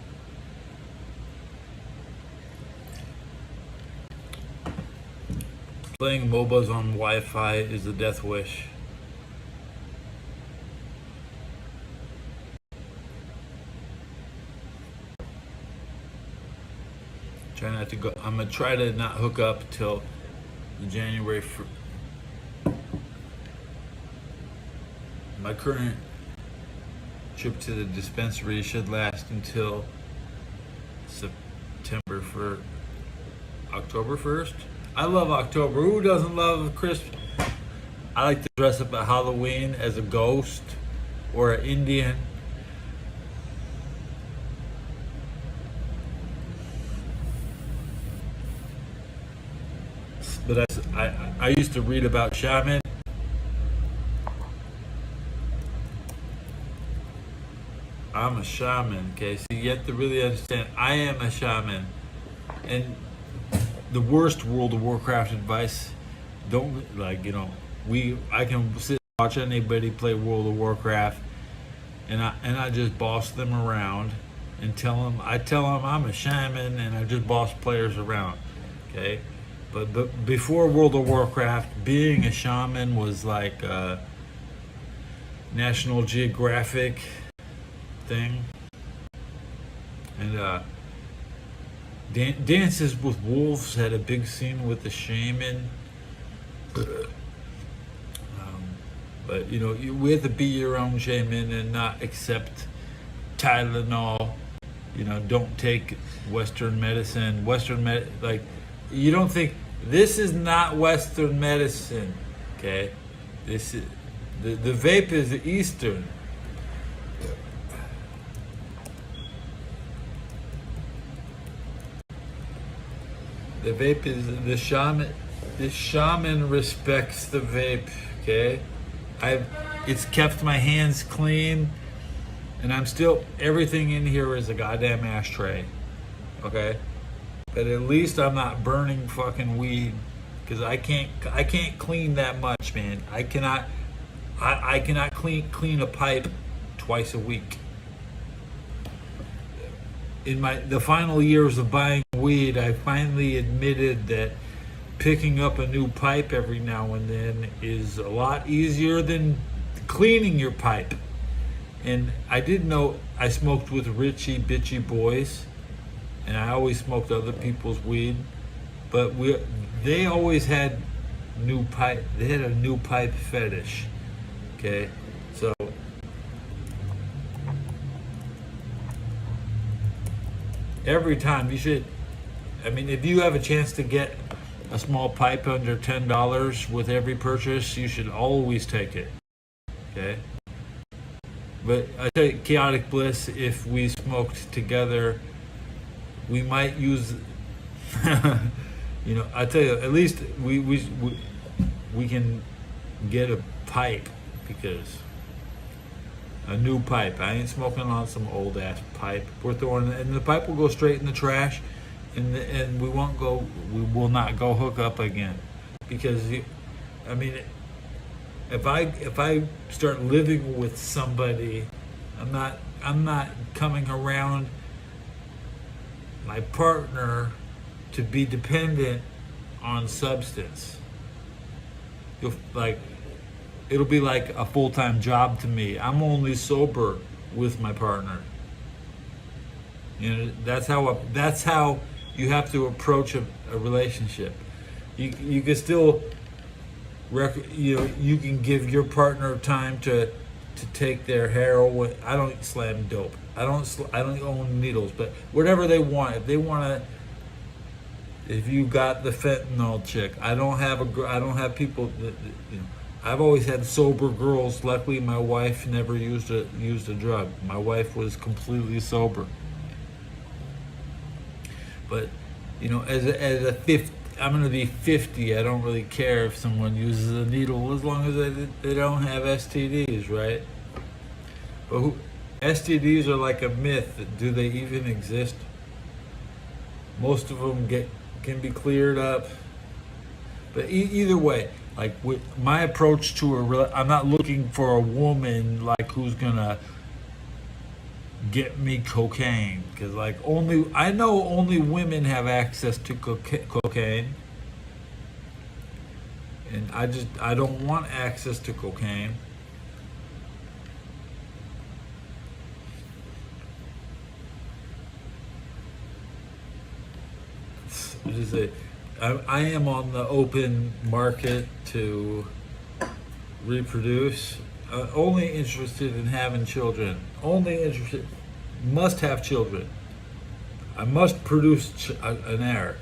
Playing MOBAs on Wi-Fi is a death wish. Try not to go. I'm gonna try to not hook up till the January. My current trip to the dispensary should last until September for October 1st. I love October. Who doesn't love Christmas? I like to dress up at Halloween as a ghost or an Indian. I used to read about shaman. I'm a shaman, okay? So you have to really understand, I am a shaman. And the worst World of Warcraft advice, don't, like, you know, I can sit and watch anybody play World of Warcraft, and I just boss them around and tell them I'm a shaman, and I just boss players around, okay? But before World of Warcraft, being a shaman was like a National Geographic thing. And Dances with Wolves had a big scene with the shaman. But you know, we have to be your own shaman and not accept Tylenol. You know, don't take Western medicine. Like, you don't think this is not Western medicine, okay? This is the vape is Eastern. The vape is the shaman. The shaman respects the vape, okay? It's kept my hands clean, and I'm still, everything in here is a goddamn ashtray, okay? But at least I'm not burning fucking weed, because I can't clean that much, man. I cannot clean a pipe twice a week. In the final years of buying weed, I finally admitted that picking up a new pipe every now and then is a lot easier than cleaning your pipe. And I didn't know I smoked with Richie Bitchy boys, and I always smoked other people's weed, but they always had new pipe. They had a new pipe fetish. Okay, so every time you should. I mean, if you have a chance to get a small pipe under $10 with every purchase, you should always take it. Okay? But I tell you, Chaotic Bliss, if we smoked together, we might use, you know, I tell you, at least we can get a pipe, because a new pipe. I ain't smoking on some old ass pipe. We're throwing, and the pipe will go straight in the trash. And we will not go hook up again, because I mean, if I start living with somebody, I'm not coming around my partner to be dependent on substance. It'll be like a full-time job to me. I'm only sober with my partner. You know, that's how you have to approach a relationship. You can still, you can give your partner time to take their heroin. I don't slam dope. I don't own needles, but whatever they want. If they want to, if you got the fentanyl chick, I don't have people that, you know. I've always had sober girls. Luckily, my wife never used a drug. My wife was completely sober. But, you know, as a 50, I'm going to be 50. I don't really care if someone uses a needle, as long as they don't have STDs, right? But STDs are like a myth. Do they even exist? Most of them can be cleared up. But either way, like with my approach to I'm not looking for a woman like who's gonna get me cocaine, because like I know only women have access to cocaine, and I don't want access to cocaine. I am on the open market to reproduce. Only interested in having children. Must have children. I must produce an heir.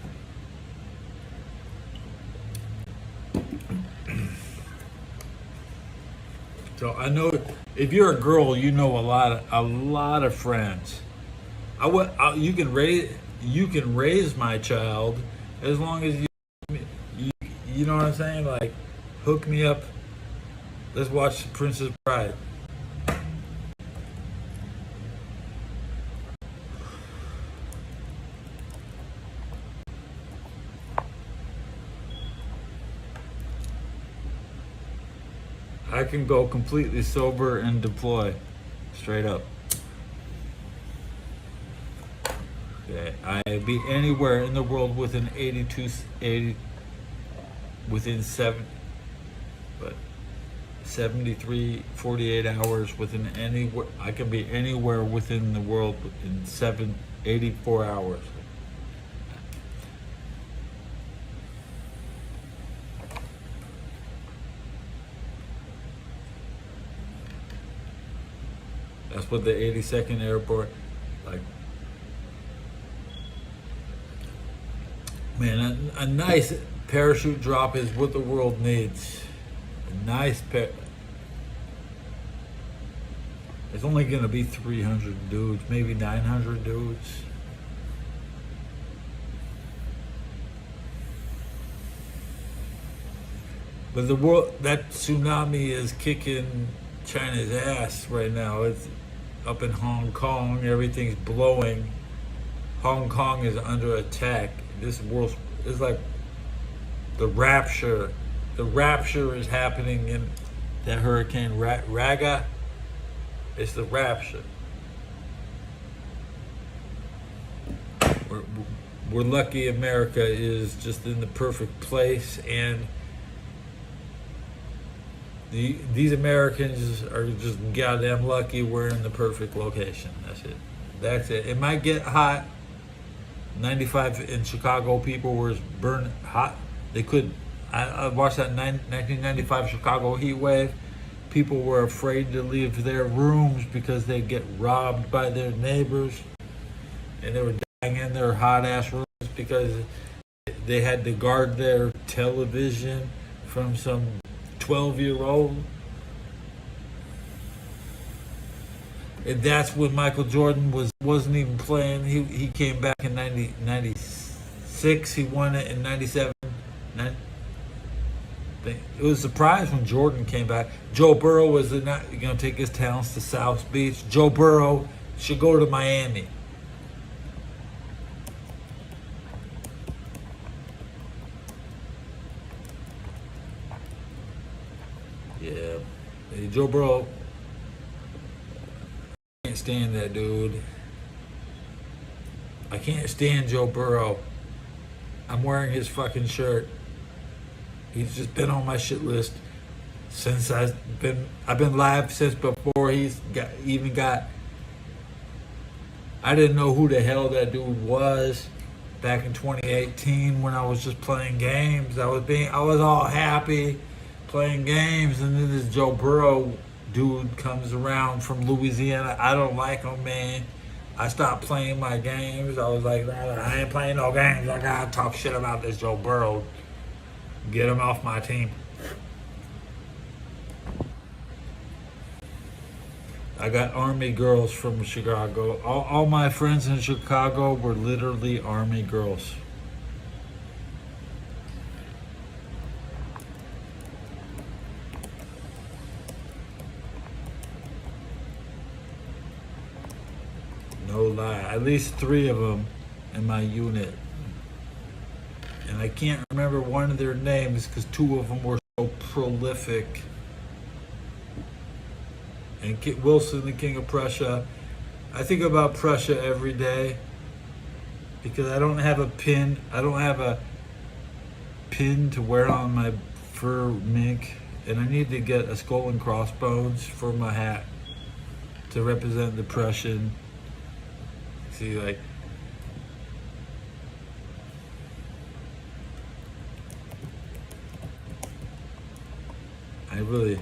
So I know if you're a girl, you know a lot of friends. You can raise my child as long as you You know what I'm saying? Like, hook me up. Let's watch Princess Bride. I can go completely sober and deploy. Straight up. Okay, I'd be anywhere in the world within 80, within 73, 48 hours within anywhere. I can be anywhere within the world in 84 hours. That's what the 82nd airport, like, man, a nice parachute drop is what the world needs. A nice There's only gonna be 300 dudes, maybe 900 dudes. But the world, that tsunami is kicking China's ass right now. It's up in Hong Kong, everything's blowing. Hong Kong is under attack. This world is like the rapture. The rapture is happening in that hurricane Raga. It's the rapture. We're lucky America is just in the perfect place, and these Americans are just goddamn lucky we're in the perfect location. That's it. That's it. It might get hot. 95 in Chicago, people were burning hot. They couldn't. I watched that 1995 Chicago heat wave. People were afraid to leave their rooms because they'd get robbed by their neighbors. And they were dying in their hot ass rooms because they had to guard their television from some 12-year-old. And that's when Michael Jordan wasn't even playing. He came back in 96. He won it in 97. It was a surprise when Jordan came back. Joe Burrow was going to take his talents to South Beach. Joe Burrow should go to Miami. Yeah. Hey, Joe Burrow, I can't stand that dude. I can't stand Joe Burrow. I'm wearing his fucking shirt. He's just been on my shit list since I've been live since before he's even got. I didn't know who the hell that dude was back in 2018 when I was just playing games. I was all happy playing games, and then this Joe Burrow dude comes around from Louisiana. I don't like him, man. I stopped playing my games. I was like, I ain't playing no games. I gotta talk shit about this Joe Burrow. Get him off my team. I got Army girls from Chicago. All my friends in Chicago were literally Army girls. No lie. At least 3 of them in my unit. And I can't remember one of their names because 2 of them were so prolific. And Wilson, the King of Prussia. I think about Prussia every day because I don't have a pin. I don't have a pin to wear on my fur mink, and I need to get a skull and crossbones for my hat to represent the Prussian. See, like. I really.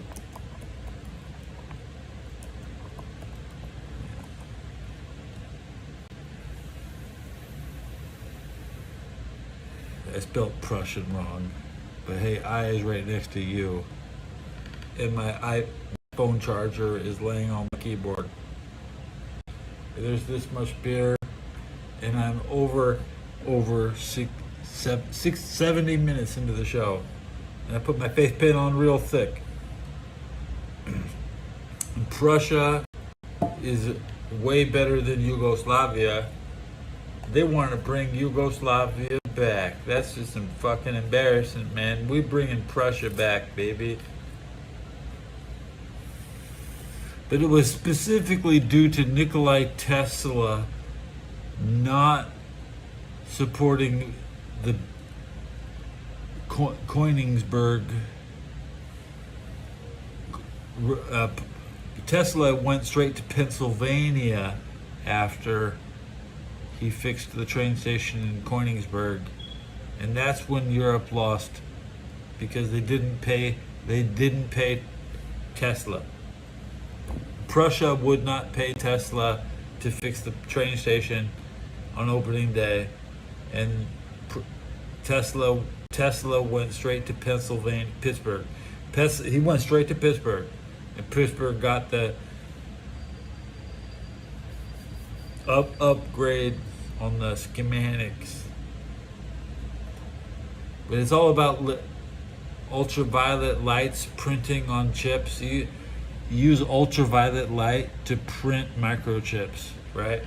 I spelled Prussian wrong, but hey, I is right next to you, and my iPhone charger is laying on my keyboard. There's this much beer, and I'm over 70 minutes into the show. And I put my face paint on real thick. Prussia is way better than Yugoslavia. They want to bring Yugoslavia back. That's just some fucking embarrassing, man. We bringing Prussia back, baby. But it was specifically due to Nikolai Tesla not supporting the Königsberg. Tesla went straight to Pennsylvania after he fixed the train station in Königsberg, and that's when Europe lost because they didn't pay Tesla. Prussia would not pay Tesla to fix the train station on opening day, and Tesla went straight to Pittsburgh. He went straight to Pittsburgh, and Pittsburgh got the upgrade on the schematics. But it's all about ultraviolet lights printing on chips. You use ultraviolet light to print microchips, right?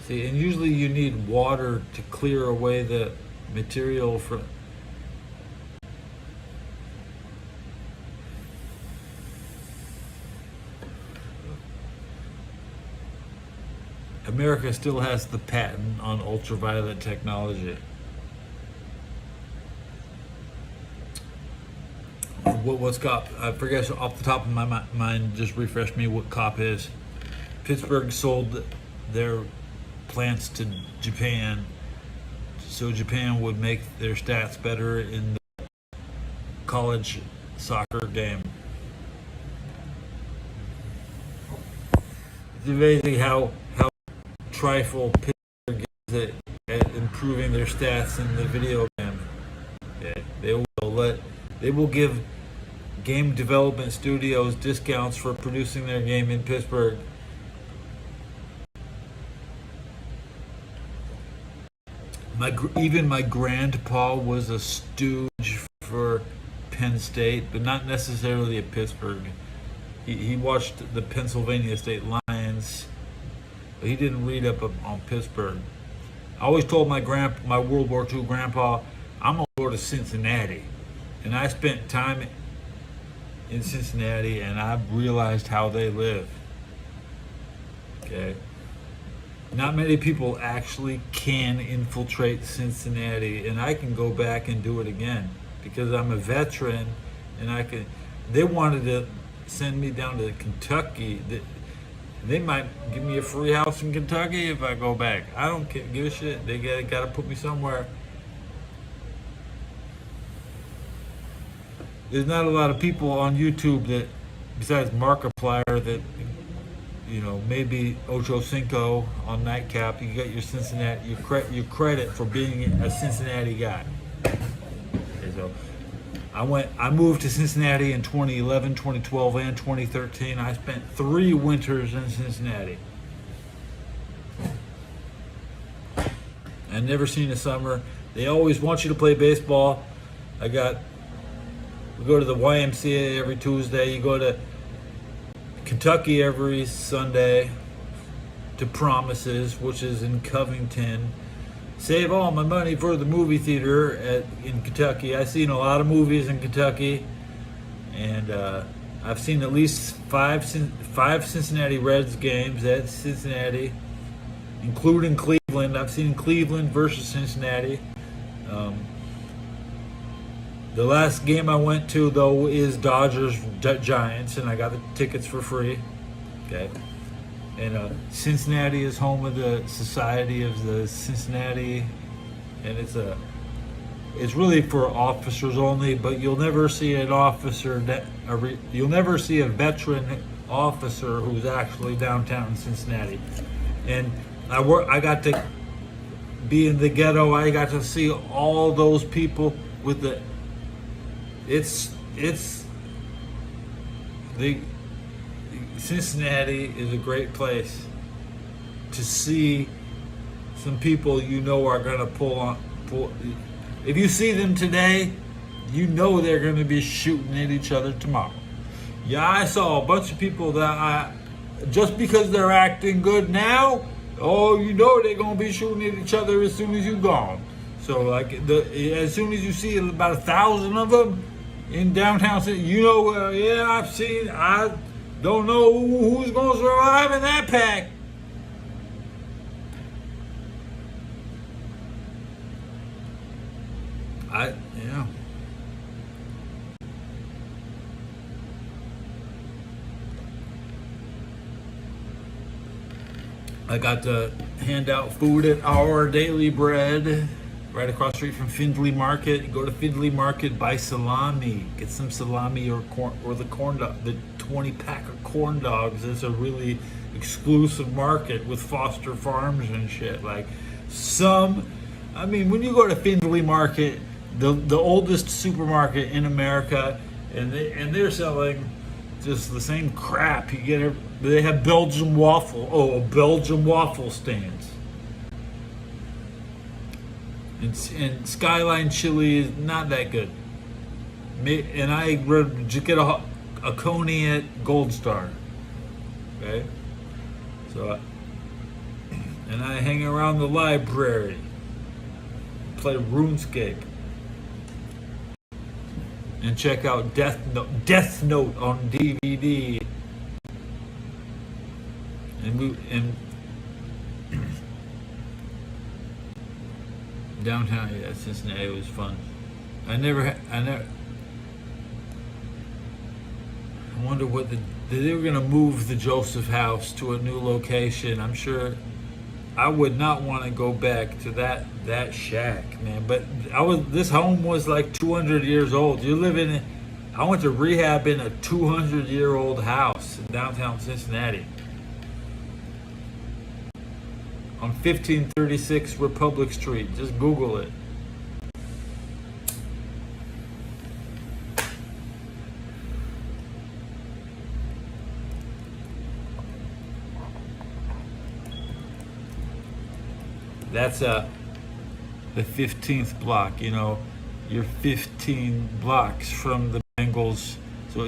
See, and usually you need water to clear away the material from. America still has the patent on ultraviolet technology. What's COP? I forget off the top of my mind. Just refresh me what COP is. Pittsburgh sold their plants to Japan, so Japan would make their stats better in the college soccer game. It's amazing how trifle Pittsburgh is at improving their stats in the video game. Okay. They will give game development studios discounts for producing their game in Pittsburgh. Even my grandpa was a stooge for Penn State, but not necessarily at Pittsburgh. He watched the Pennsylvania State Lions, but he didn't read up on Pittsburgh. I always told my World War II grandpa, I'm gonna go to Cincinnati, and I spent time in Cincinnati, and I realized how they live. Okay. Not many people actually can infiltrate Cincinnati, and I can go back and do it again because I'm a veteran, and I can. They wanted to send me down to Kentucky. They might give me a free house in Kentucky if I go back. I don't give a shit. They got to put me somewhere. There's not a lot of people on YouTube that, besides Markiplier, that. You know, maybe Ocho Cinco on Nightcap. You got your Cincinnati, your credit for being a Cincinnati guy. Okay, so I moved to Cincinnati in 2011, 2012, and 2013. I spent 3 winters in Cincinnati. I've never seen a summer. They always want you to play baseball. We go to the YMCA every Tuesday. You go to Kentucky every Sunday to Promises, which is in Covington. Save all my money for the movie theater in Kentucky. I've seen a lot of movies in Kentucky, and I've seen at least five Cincinnati Reds games at Cincinnati, including Cleveland. I've seen Cleveland versus Cincinnati. The last game I went to, though, is Dodgers Giants, and I got the tickets for free. Okay, and Cincinnati is home of the Society of the Cincinnati, and it's really for officers only. But you'll never see an officer you'll never see a veteran officer who's actually downtown Cincinnati. And I got to be in the ghetto. I got to see all those people with the. Cincinnati is a great place to see some people you know are going to pull. If you see them today, you know they're going to be shooting at each other tomorrow. Yeah, I saw a bunch of people that just because they're acting good now, oh, you know they're going to be shooting at each other as soon as you're gone. So like as soon as you see about 1,000 of them in downtown city, you know, I don't know who's going to survive in that pack. Yeah. I got to hand out food at Our Daily Bread, right across the street from Findlay Market. Go to Findlay Market, buy salami, get some salami or the corn dog, the 20-pack of corn dogs. It's a really exclusive market with Foster Farms and shit. Like when you go to Findlay Market, the oldest supermarket in America, and they're selling just the same crap you get. They have Belgian waffle stands. And Skyline chili is not that good. And I just get a coney at Gold Star. Okay? So, and I hang around the library, play RuneScape, and check out Death Note on DVD. And downtown, Cincinnati was fun. I wonder what they were gonna move the Joseph House to a new location. I'm sure I would not want to go back to that shack, man. But this home was like 200 years old. I went to rehab in a 200-year-old house in downtown Cincinnati. On 1536 Republic Street. Just Google it. That's the 15th block. You know, you're 15 blocks from the Bengals. So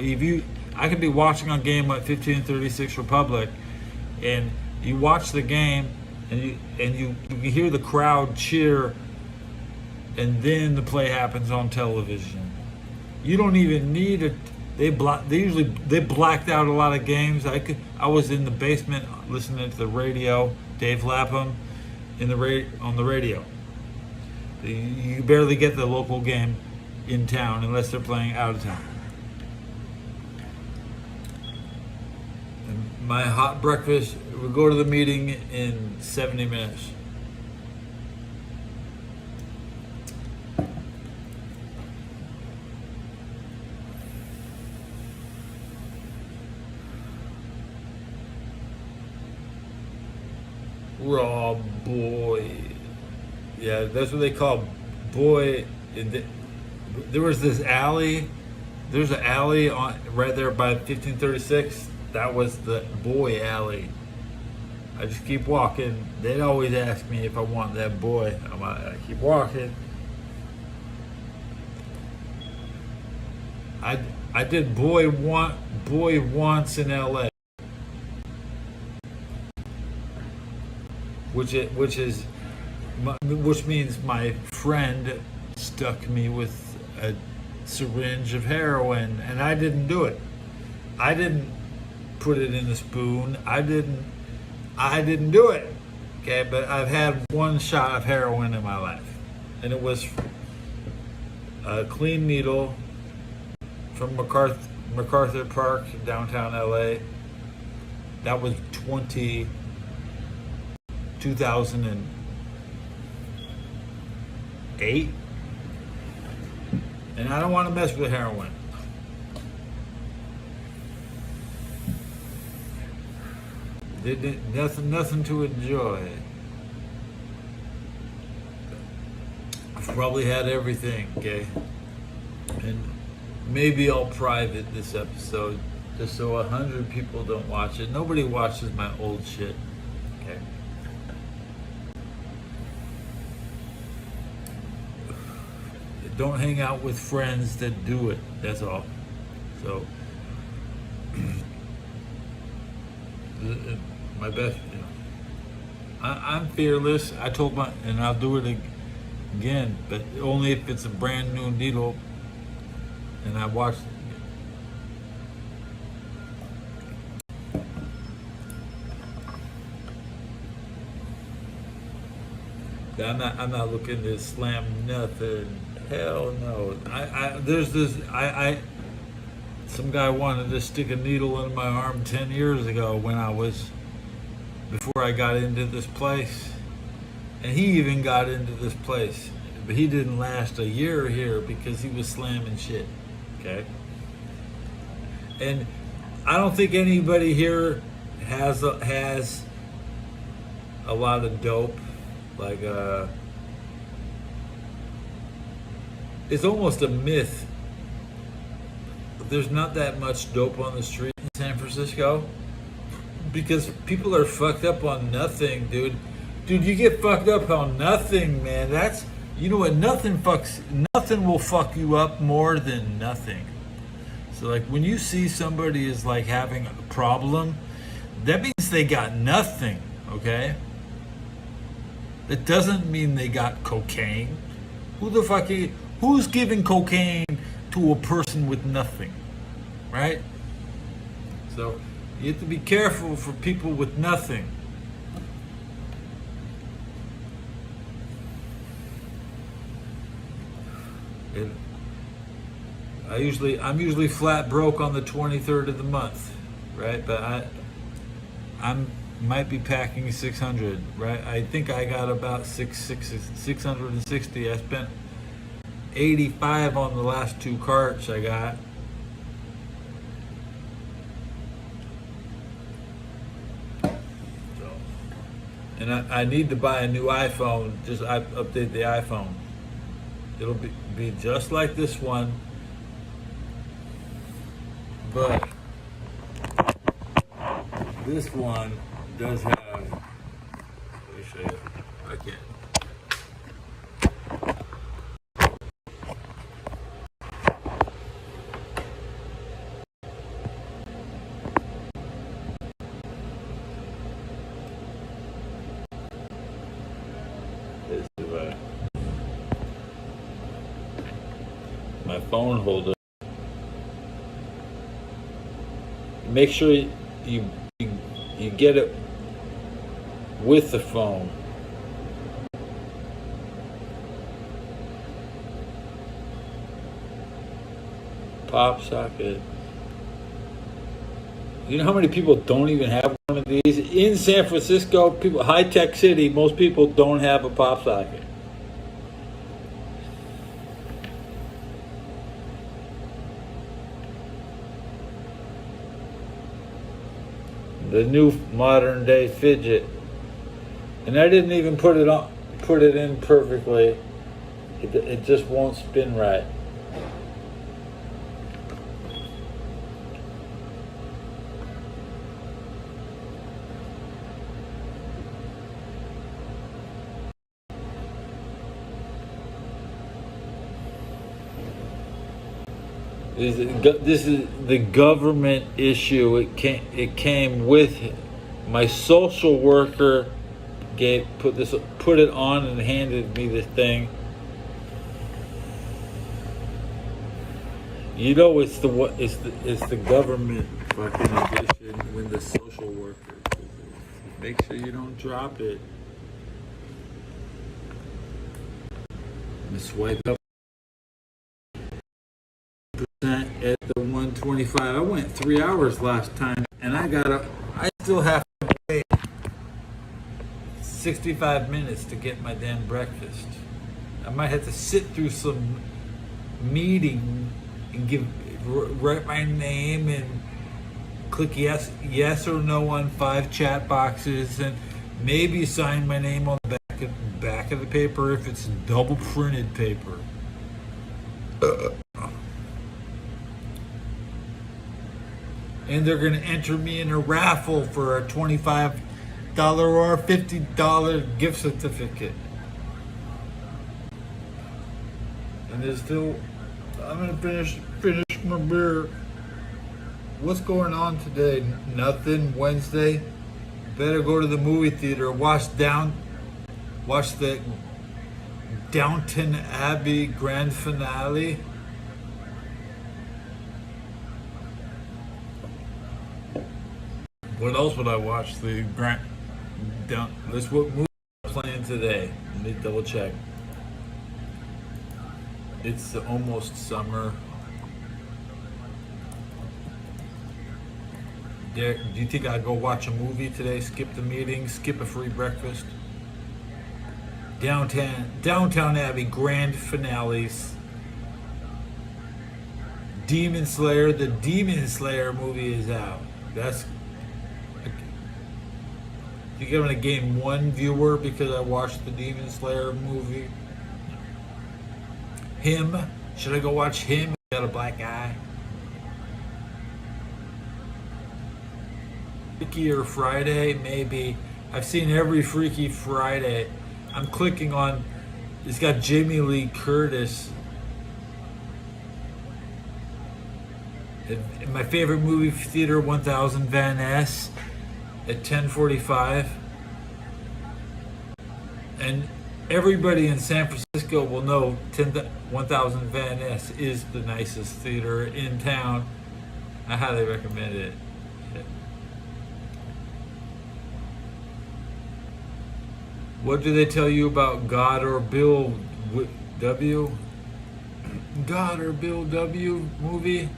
I could be watching a game at 1536 Republic, and you watch the game. And you can hear the crowd cheer, and then the play happens on television. You don't even need it. They blacked out a lot of games. I was in the basement listening to the radio, Dave Lapham, on the radio. You barely get the local game in town unless they're playing out of town. And my hot breakfast. We'll go to the meeting in 70 minutes. Raw boy. Yeah, that's what they call boy. There was this alley. There's an alley right there by 1536. That was the boy alley. I just keep walking. They'd always ask me if I want that boy. I keep walking. I did boy once in LA, which means my friend stuck me with a syringe of heroin, and I didn't do it. I didn't put it in a spoon. I didn't do it, okay? But I've had one shot of heroin in my life, and it was a clean needle from MacArthur Park, downtown LA. That was 2008, and I don't want to mess with heroin. Nothing to enjoy. I've probably had everything, okay? And maybe I'll private this episode. just so 100 people don't watch it. Nobody watches my old shit. Okay. Don't hang out with friends that do it. That's all. So, my best, I'm fearless. I told my, and I'll do it again, but only if it's a brand new needle. And I watched. I'm not looking to slam nothing. Hell no. Some guy wanted to stick a needle in my arm 10 years ago before I got into this place. And he even got into this place. But he didn't last a year here because he was slamming shit. Okay? And I don't think anybody here has a lot of dope. Like, it's almost a myth. There's not that much dope on the street in San Francisco because people are fucked up on nothing, dude. Dude, you get fucked up on nothing, man. You know what? Nothing will fuck you up more than nothing. So, like, when you see somebody is like having a problem, that means they got nothing, okay? That doesn't mean they got cocaine. Who's giving cocaine to a person with nothing, right? So you have to be careful for people with nothing. And I'm usually flat broke on the 23rd of the month, right? But I might be packing 600, right? I think I got about 660. I spent 85 on the last 2 carts I got. So, and I need to buy a new iPhone. I update the iPhone. It'll be just like this one, but this one does have. Let me show you. I can't. My phone holder. Make sure you get it with the phone. Pop socket. You know how many people don't even have one of these? In San Francisco, high-tech city, most people don't have a pop socket. The new modern day fidget, and I didn't even put it in perfectly. It just won't spin right. This is the government issue. It came with my social worker put it on and handed me the thing. You know, it's the government fucking edition when the social worker. Make sure you don't drop it. I'm gonna swipe up. At the 125. I went 3 hours last time, and I still have to wait 65 minutes to get my damn breakfast. I might have to sit through some meeting and write my name and click yes or no on 5 chat boxes, and maybe sign my name on the back of the paper if it's double printed paper. and they're gonna enter me in a raffle for a $25 or $50 gift certificate. And there's still, I'm gonna finish my beer. What's going on today? Nothing. Wednesday. Better go to the movie theater. Watch the Downton Abbey grand finale. What else would I watch? That's what movie I'm playing today. Let me double check. It's almost summer. Do you think I'd go watch a movie today? Skip the meeting, skip a free breakfast? Downtown Abbey grand finales. Demon Slayer. The Demon Slayer movie is out. You think I'm gonna gain one viewer because I watched the Demon Slayer movie? Him. Should I go watch Him? He got a black eye. Freaky or Friday, maybe. I've seen every Freaky Friday. I'm clicking on. It's got Jamie Lee Curtis. In my favorite movie theater, 1000 Van Ness, at 10:45. And everybody in San Francisco will know 1000 Van Ness is the nicest theater in town. I highly recommend it. What do they tell you about God or Bill W? God or Bill W movie?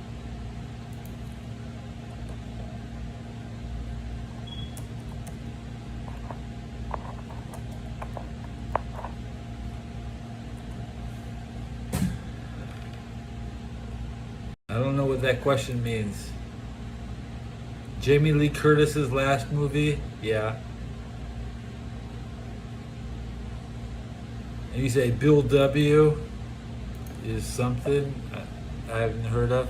I don't know what that question means. Jamie Lee Curtis's last movie? Yeah. And you say Bill W is something I haven't heard of.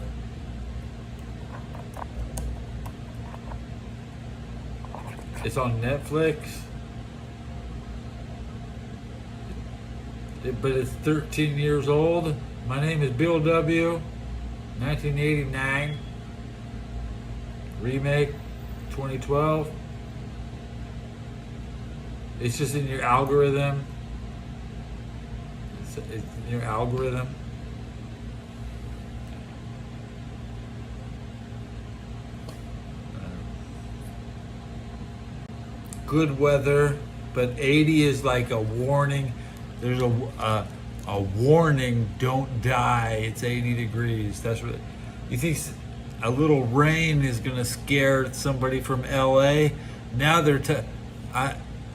It's on Netflix. But it's 13 years old. My name is Bill W. 1989. Remake 2012. It's just in your algorithm. It's in your algorithm. Good weather, but 80 is like a warning. There's a warning, don't die. It's 80 degrees. That's what you think. A little rain is gonna scare somebody from LA. Now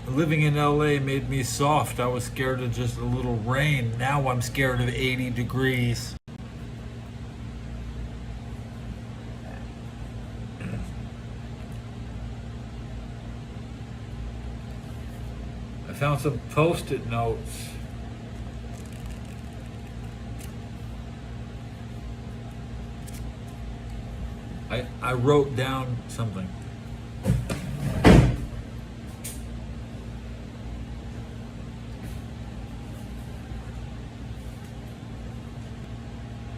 living in LA made me soft. I was scared of just a little rain. Now I'm scared of 80 degrees. I found some Post-it notes. I wrote down something.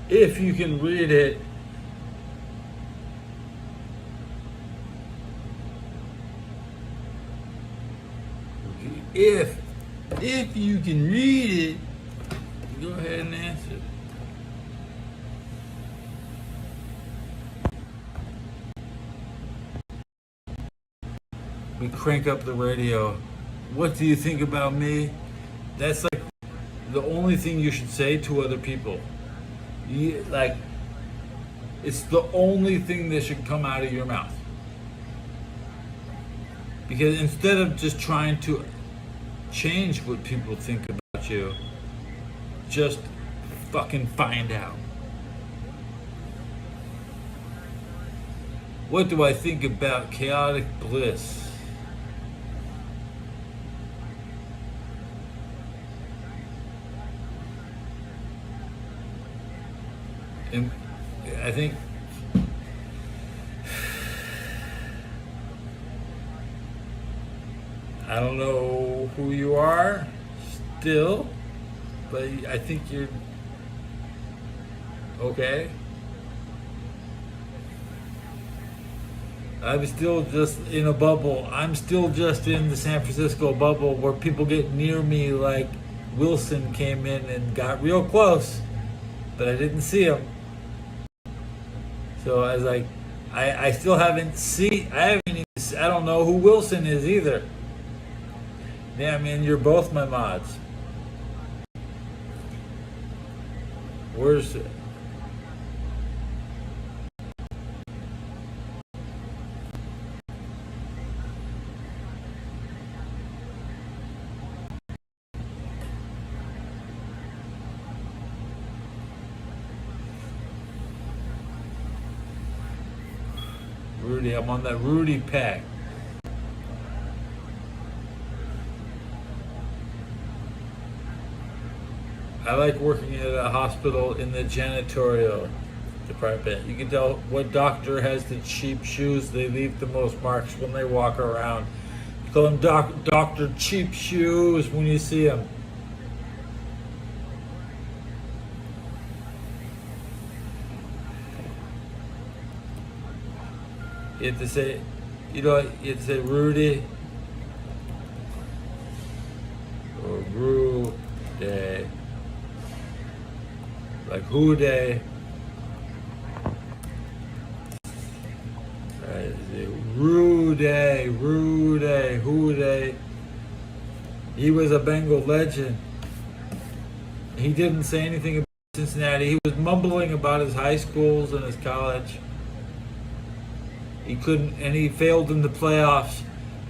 If you can read it, if you can read it, go ahead and answer. We crank up the radio. What do you think about me? That's like the only thing you should say to other people. It's the only thing that should come out of your mouth. Because instead of just trying to change what people think about you, just fucking find out. What do I think about chaotic bliss? And I think I don't know who you are still, but I think you're okay. I'm still just in a bubble. I'm still just in the San Francisco bubble where people get near me like Wilson came in and got real close, but I didn't see him. So I was like, I still haven't seen, I don't know who Wilson is either. Yeah, I mean, you're both my mods. Where's Rudy? I'm on that Rudy pack. I like working at a hospital in the janitorial department. You can tell what doctor has the cheap shoes. They leave the most marks when they walk around. You call them Dr. Cheap Shoes when you see them. You have to say, you have to say Rudy or Rudy. Like Houday. Houday. He was a Bengal legend. He didn't say anything about Cincinnati. He was mumbling about his high schools and his college. He couldn't, and he failed in the playoffs.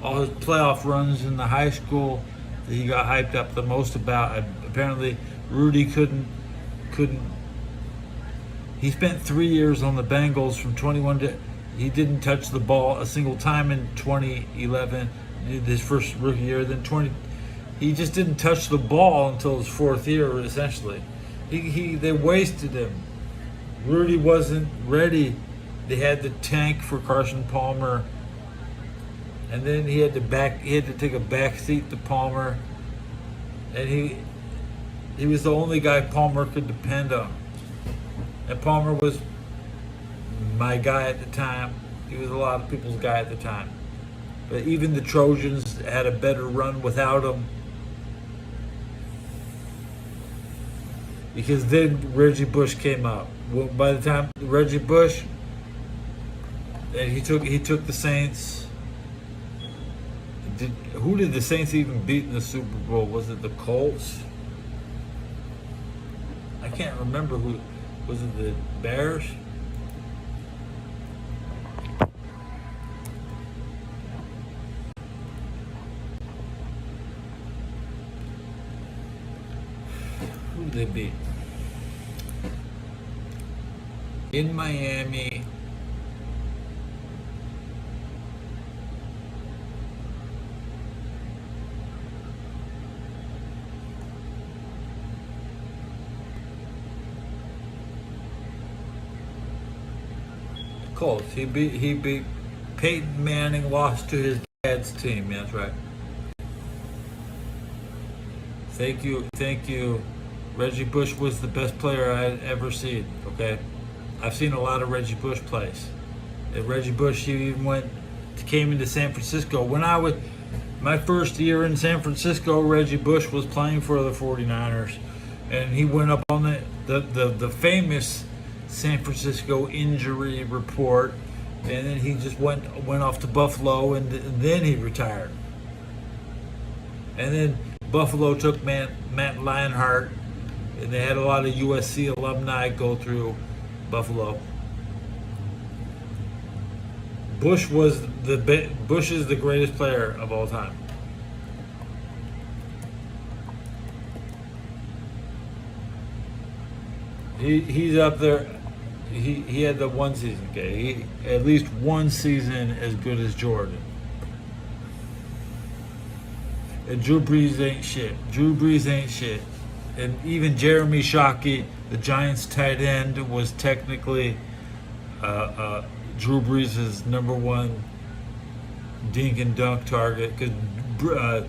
All his playoff runs in the high school that he got hyped up the most about. Apparently, Rudy couldn't. He spent 3 years on the Bengals from 21 to. He didn't touch the ball a single time in 2011, his first rookie year. Then 20, he just didn't touch the ball until his fourth year, essentially. They wasted him. Rudy wasn't ready. They had the tank for Carson Palmer, and then he had to take a back seat to Palmer, and he was the only guy Palmer could depend on. And Palmer was my guy at the time. He was a lot of people's guy at the time. But even the Trojans had a better run without him. Because then Reggie Bush came up. By the time Reggie Bush, and he took the Saints. Who did the Saints even beat in the Super Bowl? Was it the Colts? I can't remember who. Was it the Bears? Who did they beat? In Miami. Colts. He beat Peyton Manning, lost to his dad's team. That's right. Thank you. Reggie Bush was the best player I had ever seen. Okay, I've seen a lot of Reggie Bush plays. And Reggie Bush, he even came into San Francisco. When I was my first year in San Francisco, Reggie Bush was playing for the 49ers, and he went up on the famous San Francisco injury report, and then he just went off to Buffalo, and then he retired. And then Buffalo took Matt Leinart, and they had a lot of USC alumni go through Buffalo. Bush is the greatest player of all time. He's up there. He had the one season, okay? At least one season as good as Jordan. And Drew Brees ain't shit. And even Jeremy Shockey, the Giants tight end, was technically Drew Brees' number one dink and dunk target, because Drew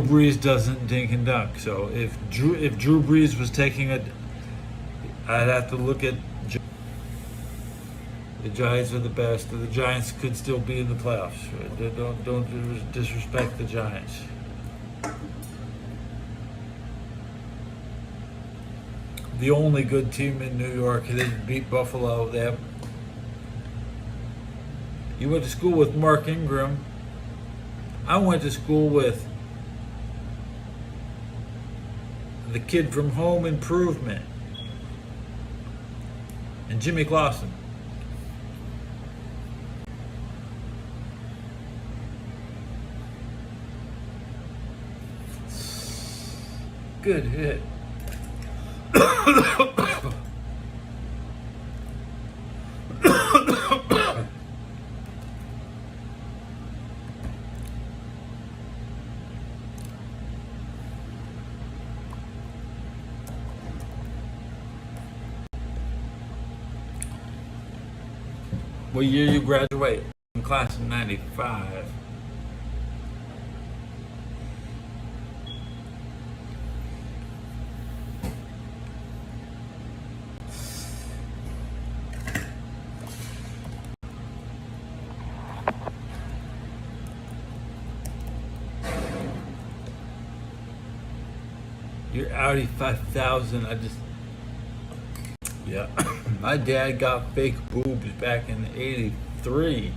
Brees doesn't dink and dunk. So if Drew Brees was taking it, I'd have to look at. The Giants are the best. The Giants could still be in the playoffs. Don't disrespect the Giants. The only good team in New York. They beat Buffalo. You went to school with Mark Ingram. I went to school with the kid from Home Improvement and Jimmy Clausen. Good hit. What year you graduate? In class of 95. Your Audi 5000, yeah. My dad got fake boobs back in '83.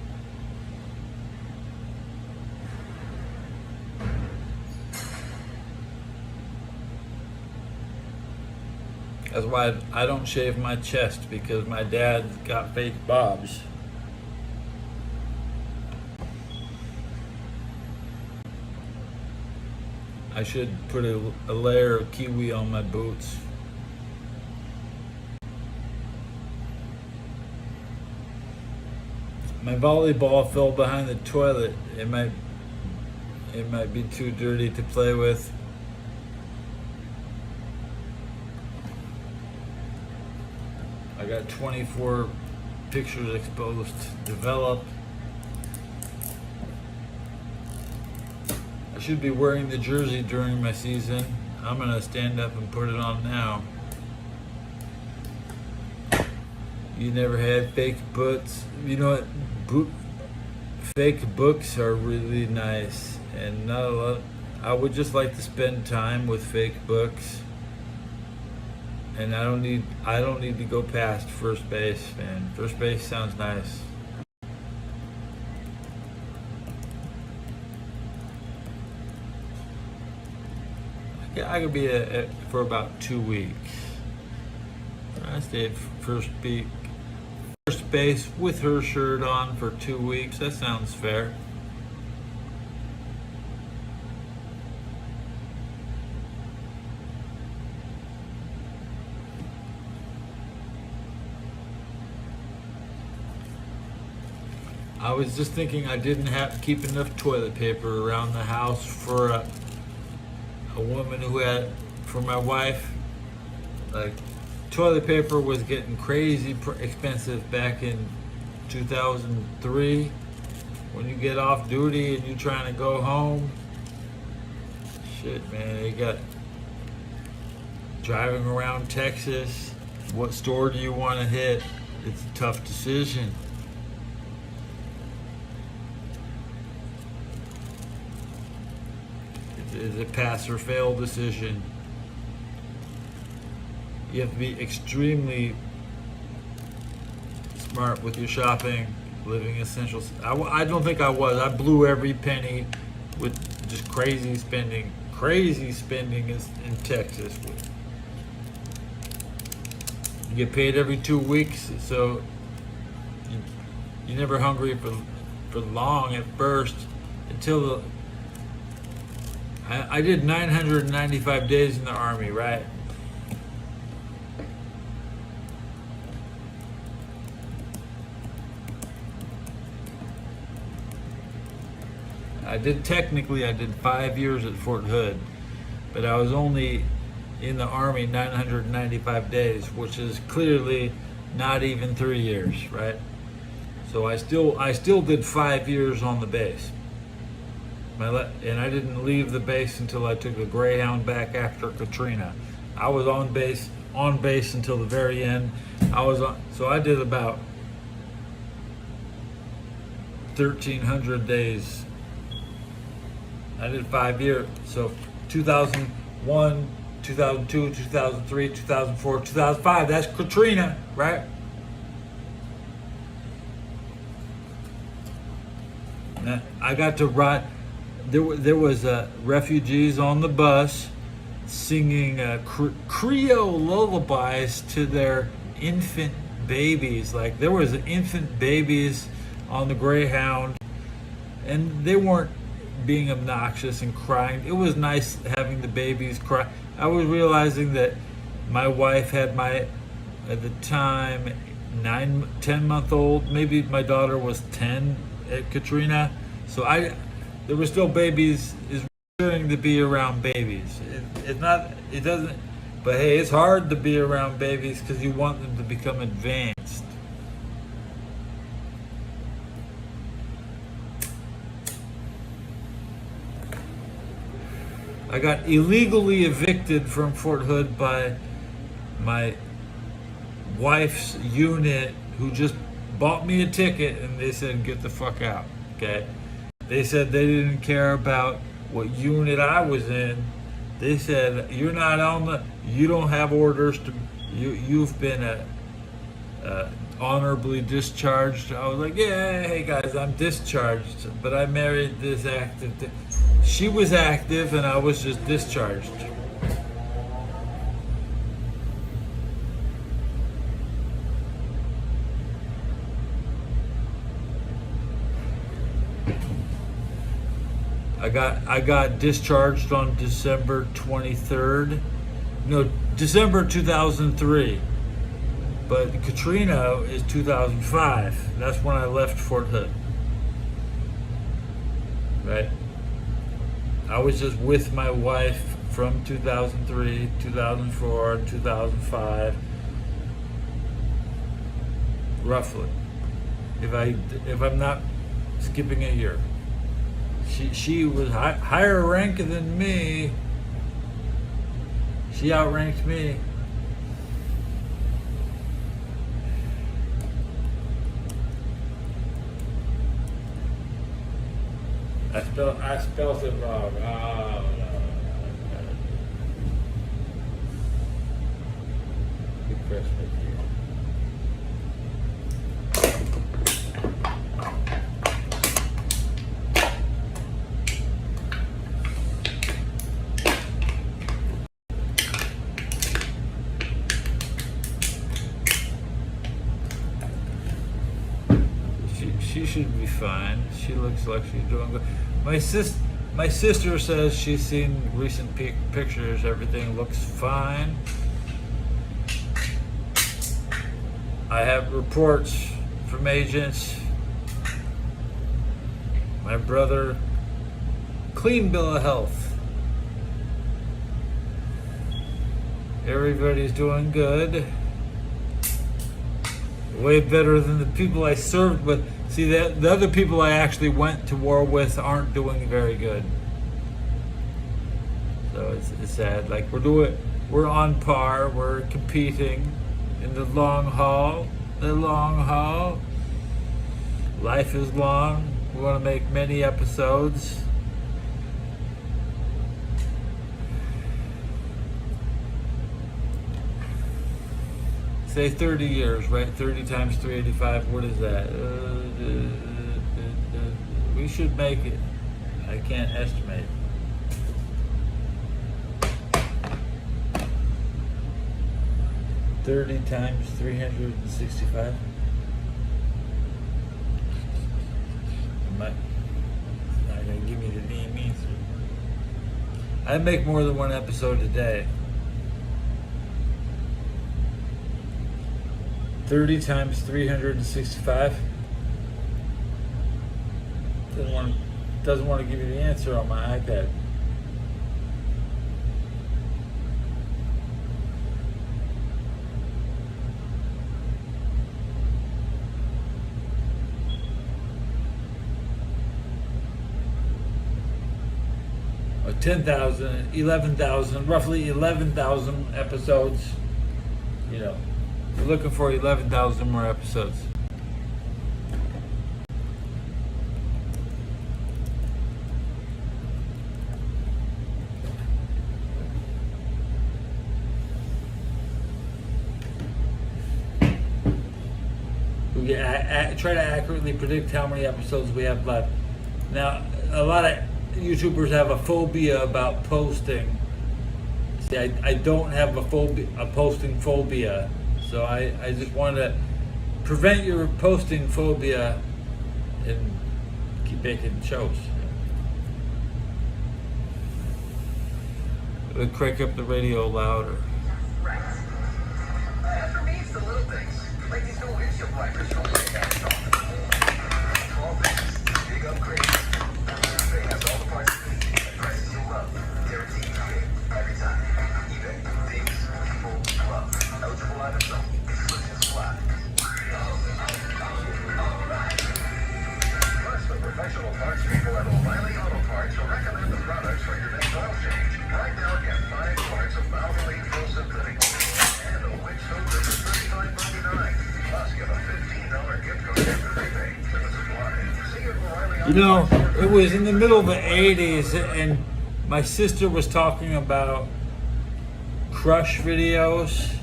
That's why I don't shave my chest, because my dad got fake bobs. I should put a layer of kiwi on my boots. My volleyball fell behind the toilet. It might be too dirty to play with. I got 24 pictures exposed to develop. I should be wearing the jersey during my season. I'm gonna stand up and put it on now. You never had fake boots. You know what? Fake books are really nice, and not a lot. I would just like to spend time with fake books, and I don't need to go past first base, man. First base sounds nice. Yeah, I could be for about 2 weeks. I stay at first base with her shirt on for 2 weeks. That sounds fair. I was just thinking I didn't keep enough toilet paper around the house for a woman who had, for my wife. Like, toilet paper was getting crazy expensive back in 2003. When you get off duty and you're trying to go home, shit, man, you got driving around Texas. What store do you want to hit? It's a tough decision. It's a pass or fail decision. You have to be extremely smart with your shopping, living essentials. I don't think I was. I blew every penny with just crazy spending. Crazy spending in Texas. You get paid every 2 weeks, so you're never hungry for long at first until I did 995 days in the Army, right? I did 5 years at Fort Hood, but I was only in the Army 995 days, which is clearly not even 3 years, right? So I still did 5 years on the base. And I didn't leave the base until I took the Greyhound back after Katrina. I was on base until the very end. So I did about 1,300 days. I did 5 years. So 2001, 2002, 2003, 2004, 2005. That's Katrina, right? Now, I got to ride. There was refugees on the bus singing Creole lullabies to their infant babies. Like there was infant babies on the Greyhound, and they weren't being obnoxious and crying. It was nice having the babies cry. I was realizing that my wife had at the time, 10-month-old, maybe my daughter was 10 at Katrina. So there were still babies. It's reassuring to be around babies. It doesn't, but hey, it's hard to be around babies because you want them to become advanced. I got illegally evicted from Fort Hood by my wife's unit, who just bought me a ticket, and they said, get the fuck out, okay? They said they didn't care about what unit I was in. They said, you don't have orders to, you've been honorably discharged. I was like, yeah, hey guys, I'm discharged, but I married this active. She was active and I was just discharged. I got discharged on December 23rd. No, December 2003. But Katrina is 2005. That's when I left Fort Hood. Right? I was just with my wife from 2003, 2004, 2005, roughly. If I'm not skipping a year. She was higher rank than me. She outranked me. I spelled it wrong. Oh, no. Good Christmas here. She should be fine. She looks like she's doing good. My sister says she's seen recent pictures. Everything looks fine. I have reports from agents. My brother, clean bill of health. Everybody's doing good. Way better than the people I served with. See, the other people I actually went to war with aren't doing very good. So it's sad. Like we're on par. We're competing in the long haul. The long haul. Life is long. We want to make many episodes. Say 30 years, right? 30 times 385, what is that? We should make it. I can't estimate. $30 times 365. It's not gonna give me the damn answer. I make more than one episode a day. 30 times 365. Doesn't want to give you the answer on my iPad. 10,000, 11,000, roughly 11,000 episodes. You know, we're looking for 11,000 more episodes. We try to accurately predict how many episodes we have left. Now, a lot of YouTubers have a phobia about posting. See, I don't have a posting phobia, so I just want to prevent your posting phobia and keep making shows. We'll crank up the radio louder. Right. For me, it's the little things. Like these new windshield wipers from Wayback. Small things, big upgrades. eBay has all the parts you need at prices you love. Guaranteed eBay every time. eBay, things people love. Eligible items only. Exclusions flat. Plus, the professional parts people at O'Reilly Auto Parts will recommend the products for your next oil change. Right now, get 5 parts of Valvoline Pro Synthetic and a winch filter for $35.99. Plus, get a $15 gift card after rebate. Limits apply. See your O'Reilly Auto You know, Parts. it was in the middle of the 80s, and my sister was talking about crush videos.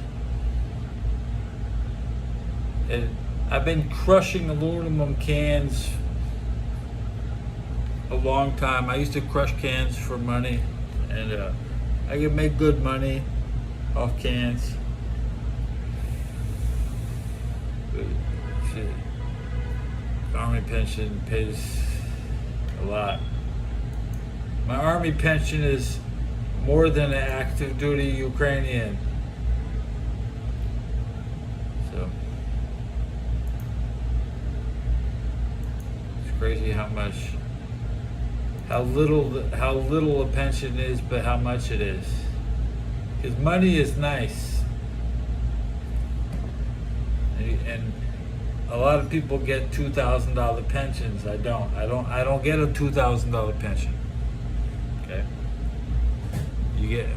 And I've been crushing aluminum cans a long time. I used to crush cans for money, and I could make good money off cans. But shit, Army pension pays a lot. My Army pension is more than an active duty Ukrainian. So it's crazy how little a pension is, but how much it is. Because money is nice, and a lot of people get $2,000 pensions. I don't get a $2,000 pension. Okay, you get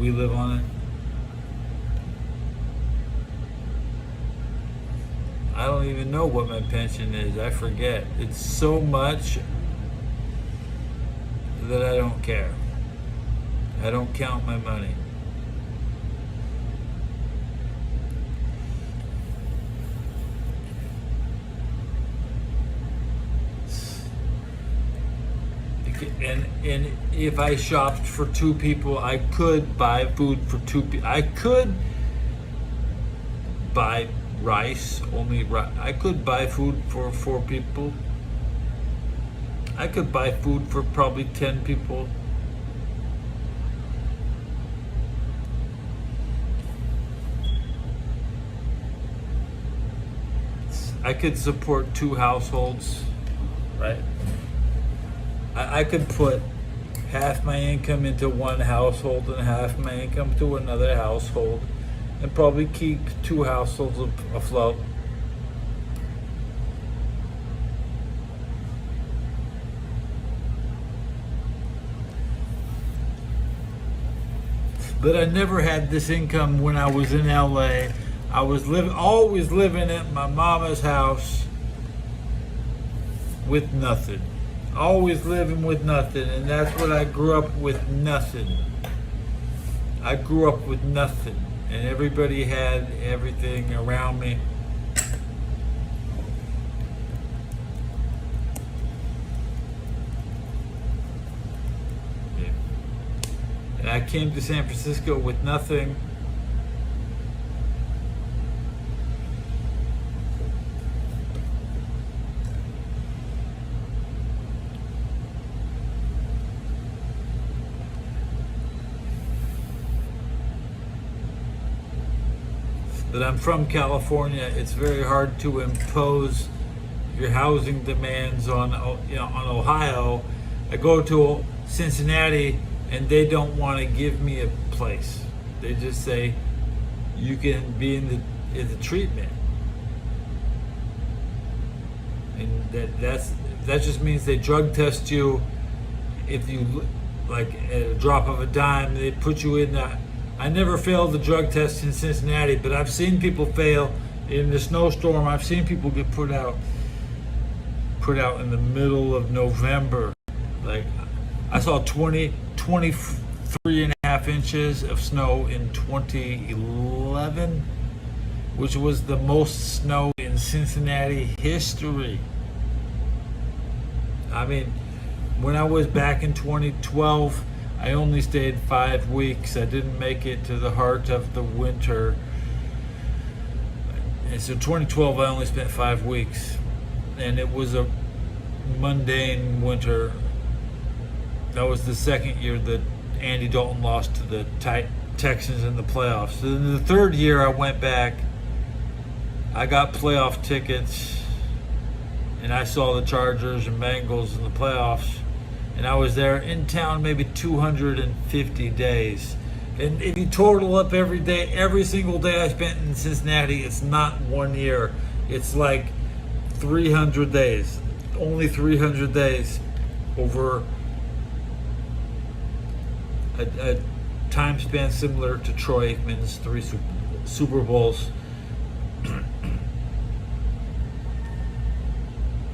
we live on it. I don't even know what my pension is. I forget. It's so much that I don't care. I don't count my money. And if I shopped for 2 people, I could buy food for 2 people. I could buy rice, I could buy food for 4 people. I could buy food for probably 10 people. I could support 2 households, right? I could put half my income into one household and half my income to another household, and probably keep 2 households afloat. But I never had this income when I was in LA. I was always living at my mama's house with nothing. Always living with nothing, and that's what I grew up with, nothing. I grew up with nothing, and everybody had everything around me. Yeah. And I came to San Francisco with nothing. But I'm from California. It's very hard to impose your housing demands on Ohio. I go to Cincinnati and they don't want to give me a place. They just say you can be in the treatment, and that just means they drug test you. If like at a drop of a dime. They put you in that. I never failed the drug test in Cincinnati, but I've seen people fail in the snowstorm. I've seen people get put out in the middle of November. Like I saw 23 and a half inches of snow in 2011, which was the most snow in Cincinnati history. I mean, when I was back in 2012, I only stayed 5 weeks. I didn't make it to the heart of the winter. And so 2012, I only spent 5 weeks. And it was a mundane winter. That was the second year that Andy Dalton lost to the Texans in the playoffs. So in the third year I went back, I got playoff tickets, and I saw the Chargers and Bengals in the playoffs, and I was there in town maybe 250 days. And if you total up every single day I spent in Cincinnati, it's not 1 year. It's like 300 days. Only 300 days over a time span similar to Troy Aikman's 3 Super Bowls.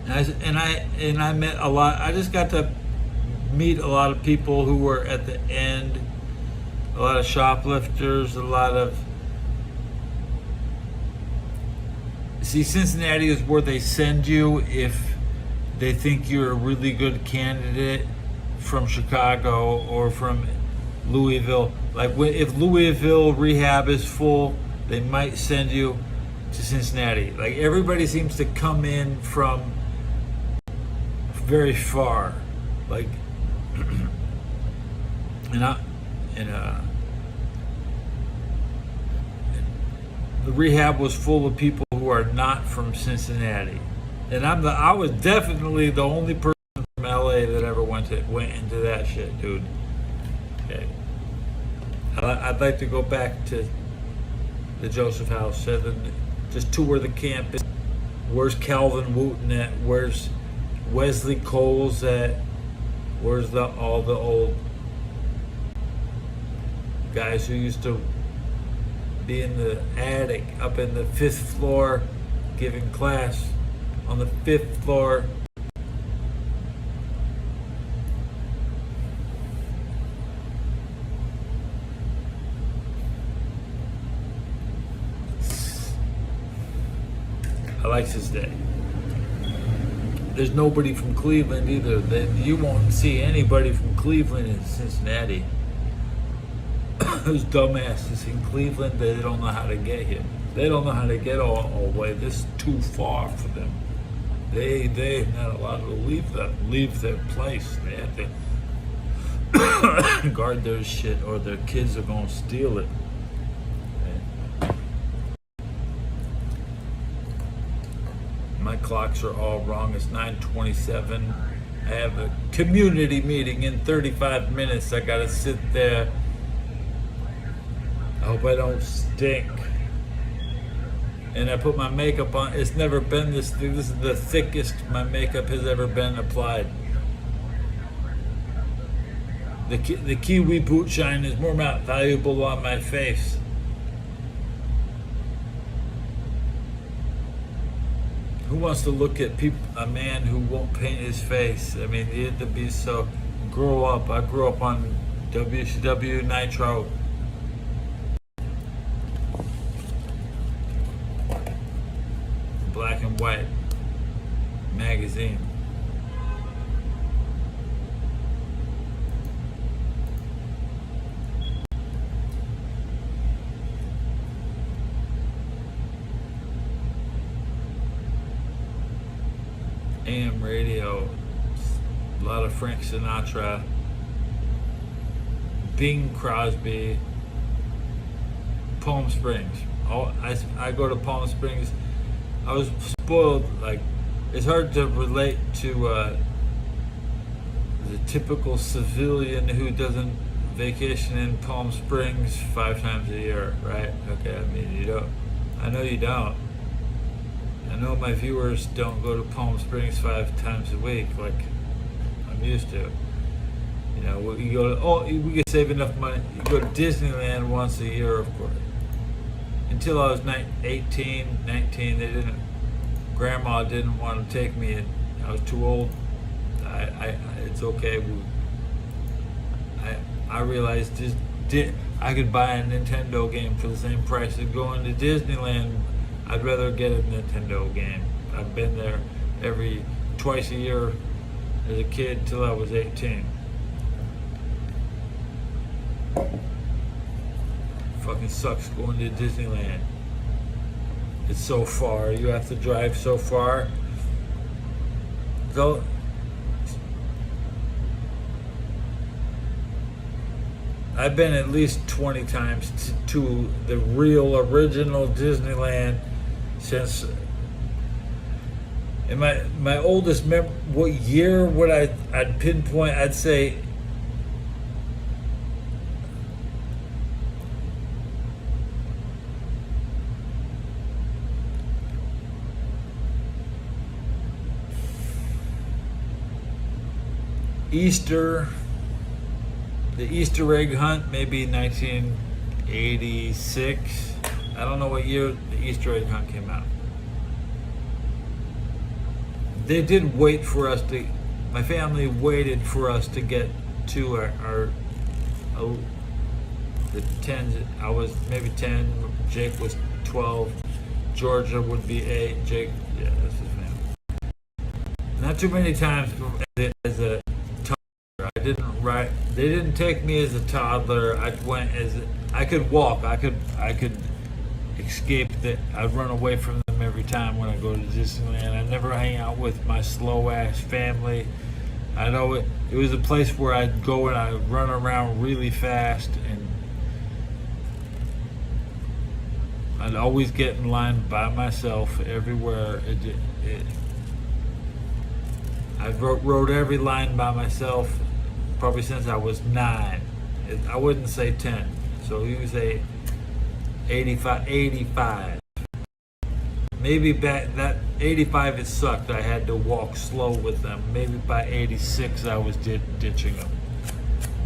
And I met a lot. I just got to meet a lot of people who were at the end, a lot of shoplifters, a lot of. See, Cincinnati is where they send you if they think you're a really good candidate from Chicago or from Louisville. Like if Louisville rehab is full, they might send you to Cincinnati. Like everybody seems to come in from very far. Like the rehab was full of people who are not from Cincinnati, and I was definitely the only person from LA that ever went into that shit, dude. Okay, I'd like to go back to the Joseph House, just tour the campus. Where's Calvin Wooten at? Where's Wesley Coles at? Where's all the old guys who used to be in the attic up in the 5th floor giving class on the 5th floor? Alexis Day. There's nobody from Cleveland either. You won't see anybody from Cleveland in Cincinnati. Those dumbasses in Cleveland, they don't know how to get here. They don't know how to get all the way. This is too far for them. They're not allowed to leave their place. They have to guard their shit, or their kids are gonna steal it. My clocks are all wrong. It's 9:27. I have a community meeting in 35 minutes. I gotta sit there. I hope I don't stink. And I put my makeup on. It's never been this thick. This is the thickest my makeup has ever been applied. The kiwi boot shine is more valuable on my face. Who wants to look at a man who won't paint his face? I mean, he had to be so. Grow up. I grew up on WCW Nitro. Black and white magazine. AM radio, a lot of Frank Sinatra, Bing Crosby, Palm Springs. I go to Palm Springs. I was spoiled. Like, it's hard to relate to the typical civilian who doesn't vacation in Palm Springs 5 times a year, right? Okay, I mean, you don't. I know you don't. I know my viewers don't go to Palm Springs 5 times a week like I'm used to. You know, you go. We could save enough money. You go to Disneyland once a year, of course. Until I was 18, 19, they didn't. Grandma didn't want to take me. I was too old. It's okay. I realized I could buy a Nintendo game for the same price as going to Disneyland. I'd rather get a Nintendo game. I've been there twice a year as a kid till I was 18. Fucking sucks going to Disneyland. It's so far. You have to drive so far. So I've been at least 20 times to the real original Disneyland since. And my oldest what year would I'd pinpoint? I'd say Easter, the Easter egg hunt, maybe 1986. I don't know what year the Easter egg hunt came out. They did wait for us to, my family waited for us to get to the 10s. I was maybe 10, Jake was 12, Georgia would be 8, Jake, yeah, that's his family. Not too many times as a they didn't take me as a toddler. I could walk. I could escape I'd run away from them every time when I go to Disneyland. I never hang out with my slow ass family. It was a place where I'd go and I'd run around really fast, and I'd always get in line by myself everywhere. I've rode every line by myself probably since I was 9. I wouldn't say 10. So you say 85. Maybe back that 85 it sucked. I had to walk slow with them. Maybe by 86 I was ditching them,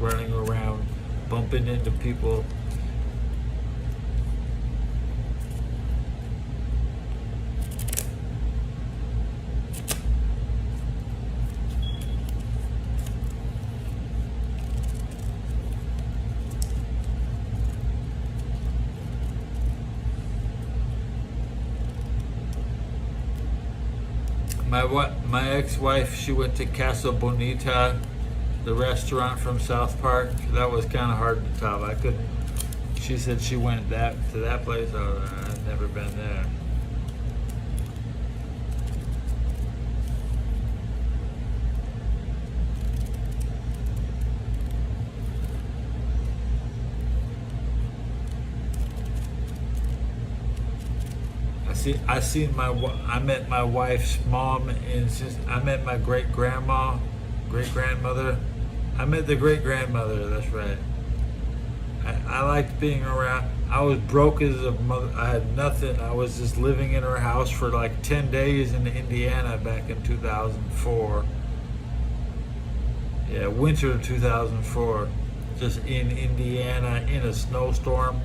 running around, bumping into people. My ex-wife, she went to Casa Bonita, the restaurant from South Park. That was kind of hard to top. She said she went to that place. I've never been there. I met my wife's mom and I met my great-grandmother. I met the great-grandmother, that's right. I liked being around. I was broke as a mother. I had nothing. I was just living in her house for like 10 days in Indiana back in 2004. Yeah, winter of 2004. Just in Indiana in a snowstorm.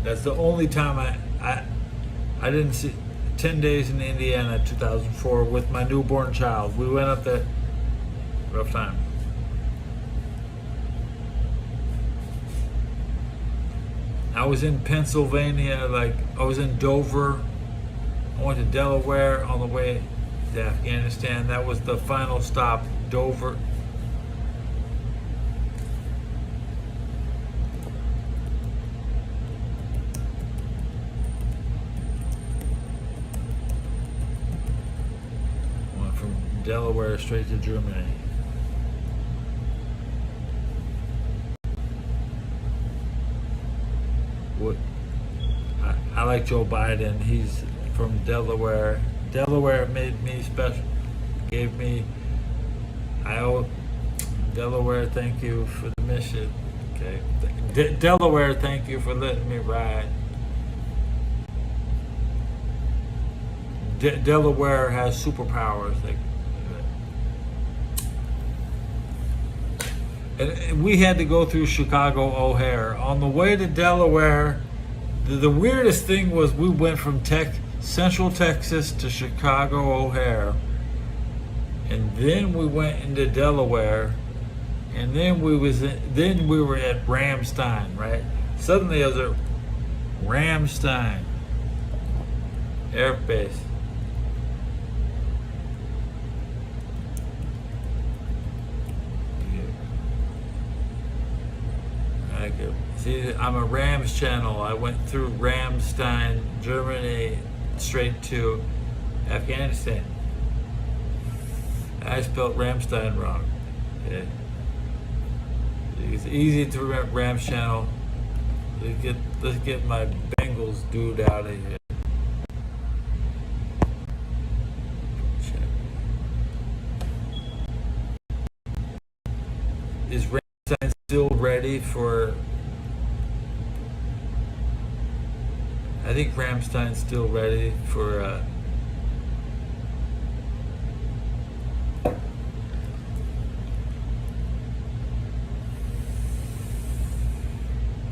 That's the only time I didn't see 10 days in Indiana 2004 with my newborn child. We went up there, rough time. I was in Pennsylvania, I was in Dover. I went to Delaware on the way to Afghanistan. That was the final stop, Dover. Delaware straight to Germany. I like Joe Biden. He's from Delaware. Delaware made me special. Gave me. I owe Delaware. Thank you for the mission. Okay. Delaware, thank you for letting me ride. Delaware has superpowers. And we had to go through Chicago O'Hare. On the way to Delaware, the weirdest thing was we went from Central Texas to Chicago O'Hare, and then we went into Delaware, and then we were at Ramstein, right? Suddenly I was at Ramstein Air Base. See, I'm a Rams channel. I went through Ramstein, Germany, straight to Afghanistan. I spelled Ramstein wrong. Okay. It's easy to remember Rams channel. Let's get my Bengals dude out of here. Check. Is Ramstein still ready for? I think Ramstein's still ready for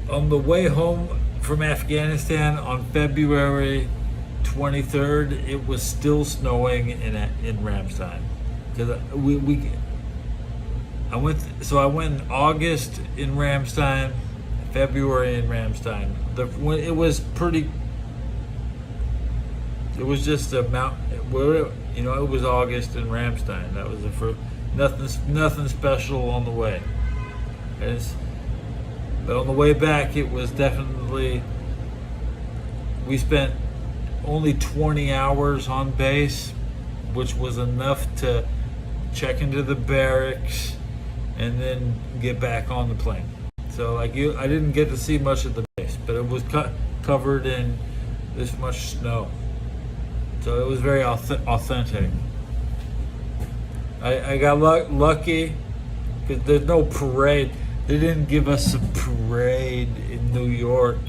on the way home from Afghanistan on February 23rd, it was still snowing in Ramstein. Because I went in August in Ramstein, February in Ramstein. It was pretty. It was just a mountain. It was August in Ramstein. That was the first. Nothing special on the way. But on the way back, it was definitely. We spent only 20 hours on base, which was enough to check into the barracks and then get back on the plane. So I didn't get to see much of the base, but it was covered in this much snow. So it was very authentic. I got lucky because there's no parade. They didn't give us a parade in New York,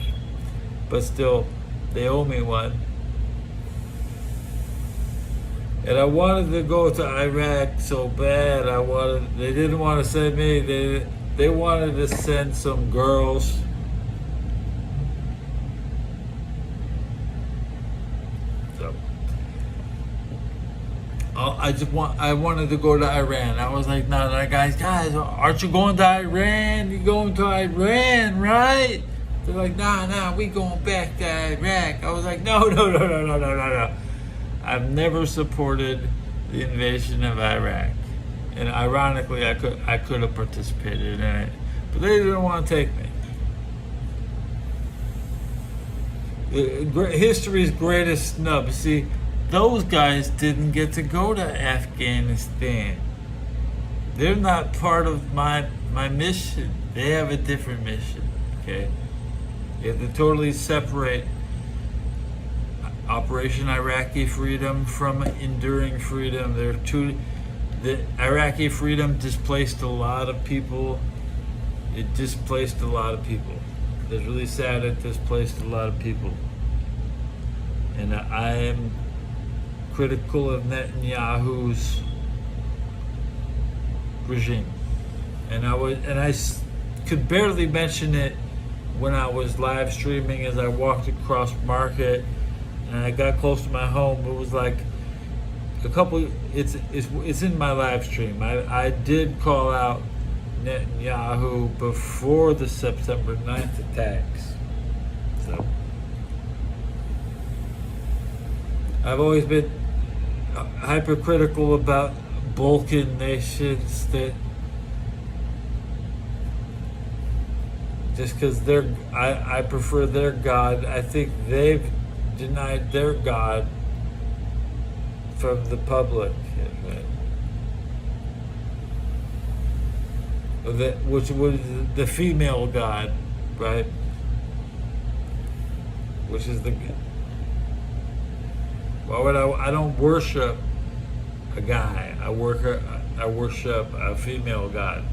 but still, they owe me one. And I wanted to go to Iraq so bad. They didn't want to send me. They wanted to send some girls. So I wanted to go to Iran. I was like, no, guys, aren't you going to Iran? You're going to Iran, right? They're like, nah, we going back to Iraq. I was like, no. I've never supported the invasion of Iraq. And ironically, I could have participated in it, but they didn't want to take me. History's greatest snub. See, those guys didn't get to go to Afghanistan. They're not part of my mission. They have a different mission. Okay, you have to totally separate Operation Iraqi Freedom from Enduring Freedom. They're two. The Iraqi freedom displaced a lot of people. It displaced a lot of people. It's really sad it displaced a lot of people. And I am critical of Netanyahu's regime. And I could barely mention it when I was live streaming as I walked across Market and I got close to my home. It was like it's in my live stream. I did call out Netanyahu before the September 9th attacks. So I've always been hypercritical about Balkan nations that just because I prefer their God. I think they've denied their God from the public, which was the female god, right? Which is why would I don't worship a guy. I worship a female god.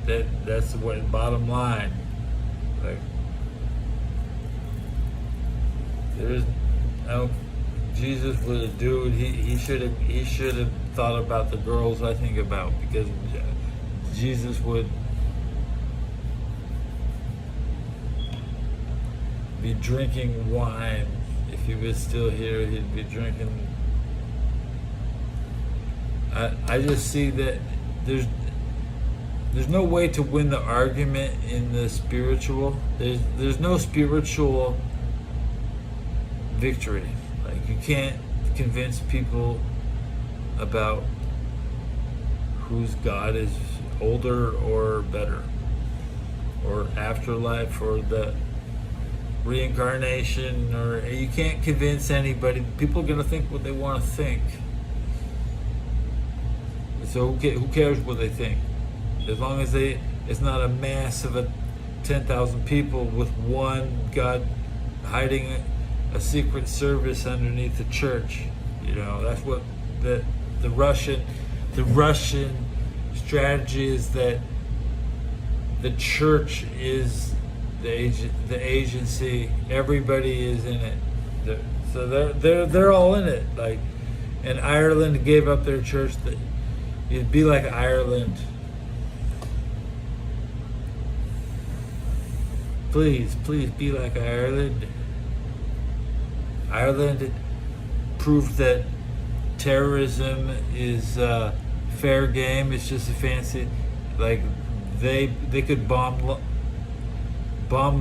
That's what bottom line. Like there's no Jesus was a dude. He should have thought about the girls I think about, because Jesus would be drinking wine. If he was still here, he'd be drinking. I just see that there's no way to win the argument in the spiritual. There's no spiritual victory. Like, you can't convince people about whose God is older or better, or afterlife, or the reincarnation, or you can't convince anybody. People are going to think what they want to think. So who cares what they think? As long as it's not a mass of 10,000 people with one God hiding a secret service underneath the church. You know, that's what the Russian strategy is, that the church is the agency. Everybody is in it. So they're all in it. Like, and Ireland gave up their church. It'd be like Ireland. Please be like Ireland. Ireland proved that terrorism is fair game. It's just a fancy, like they could bomb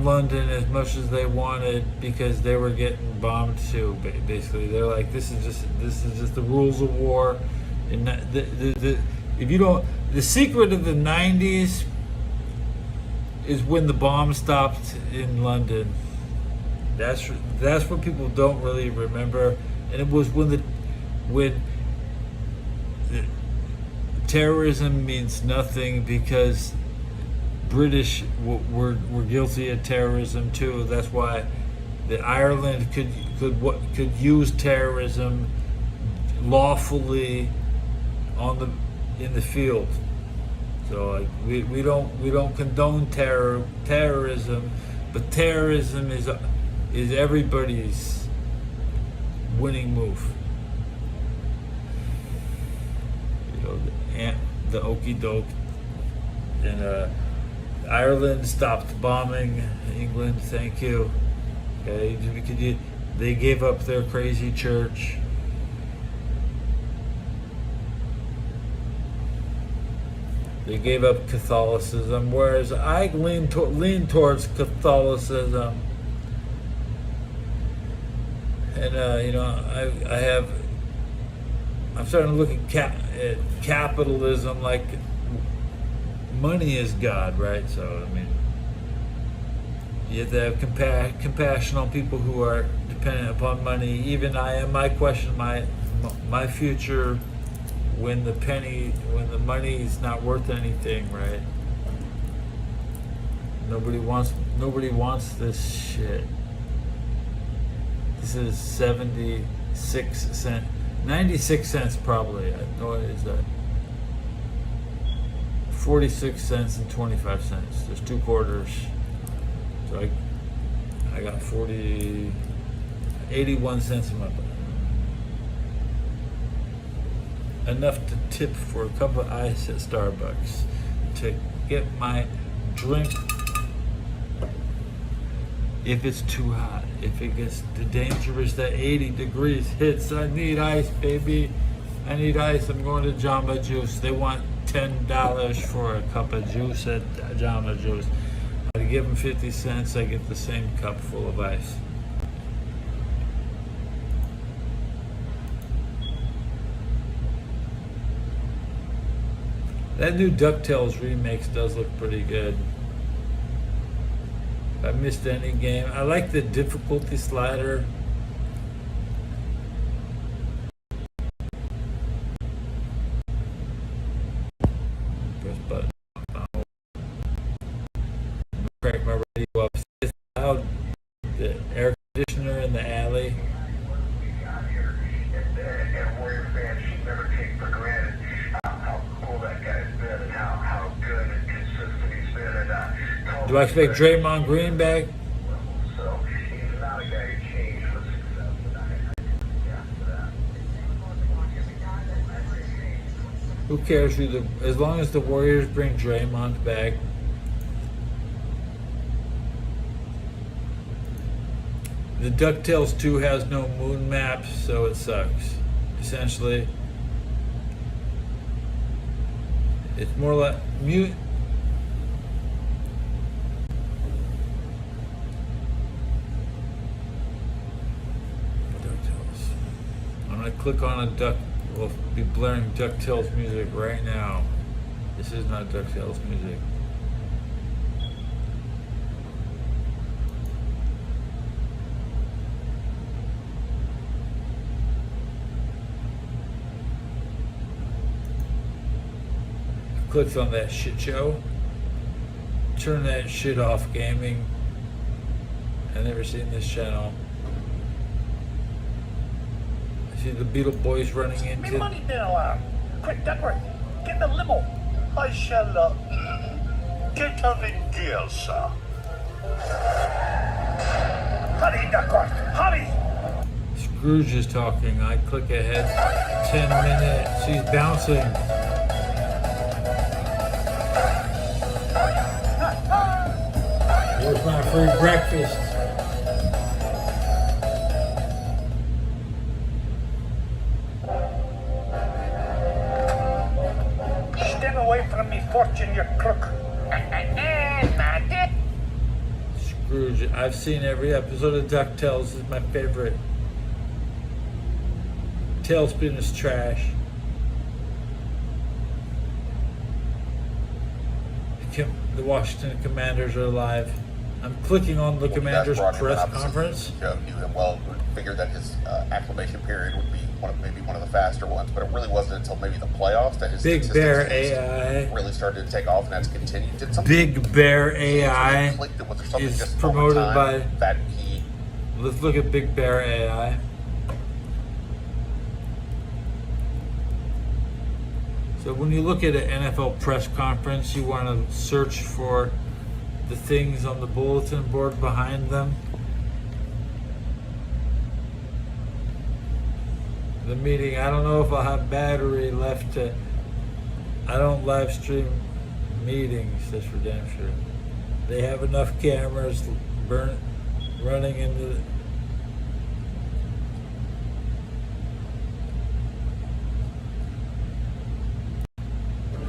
London as much as they wanted because they were getting bombed too. Basically, they're like, this is just the rules of war. And if you don't, the secret of the '90s is when the bomb stopped in London. That's what people don't really remember. And it was when terrorism means nothing, because British were guilty of terrorism too. That's why that Ireland could use terrorism lawfully in the field. So like we don't condone terrorism, but terrorism is everybody's winning move. You know, the okie doke. And Ireland stopped bombing England. Thank you. Okay, because they gave up their crazy church. They gave up Catholicism, whereas I lean towards Catholicism. And I'm starting to look at capitalism like money is God, right? So I mean, you have to have compassion on people who are dependent upon money. Even I question my future when the money is not worth anything, right? Nobody wants this shit. This is 76 cents, 96 cents probably. I know it is that. 46 cents and 25 cents. There's 2 quarters. So I got 81 cents in my pocket. Enough to tip for a cup of ice at Starbucks to get my drink. If it's too hot, if it gets the dangerous that 80 degrees hits, I need ice, baby. I need ice. I'm going to Jamba Juice. They want $10 for a cup of juice at Jamba Juice. I give them 50 cents. I get the same cup full of ice. That new DuckTales remix does look pretty good. If I missed any game, I like the difficulty slider. Press button. Crank my radio up. It's loud. The air conditioner in the alley. And Warrior fans should never take for granted how cool that guy's been and how good and consistent Do I expect Draymond Green back? So he's not a guy who changed for success, but I for that. Who cares who as long as the Warriors bring Draymond back. The DuckTales 2 has no moon maps, so it sucks. Essentially, it's more like mute. DuckTales. I'm gonna click on a duck. We'll be blaring DuckTales music right now. This is not DuckTales music. Clicked on that shit show. Turn that shit off, gaming. I've never seen this channel. I see the Beetle Boys running Me into. money now, quick, Duckworth, get the limo. I shall, get of in gear, sir. Hurry, Duckworth, hurry! Scrooge is talking. I click ahead 10 minutes. She's bouncing. Where's my free breakfast? Step away from me, Fortune, you crook. Scrooge. I've seen every episode of DuckTales. This is my favorite. Tailspin is trash. The Washington Commanders are alive. I'm clicking on the Commanders press conference. You knew him well. Figured that his acclimation period would be maybe one of the faster ones, but it really wasn't until maybe the playoffs that his Big Bear statistics AI. really started to take off, and that's continued. Did something Big Bear AI was there something is just promoted over time by. that he. Let's look at Big Bear AI. So when you look at an NFL press conference, you want to search for the things on the bulletin board behind them. The meeting, I don't know if I'll have battery left to. I don't live stream meetings, that's for damn sure. They have enough cameras running into the.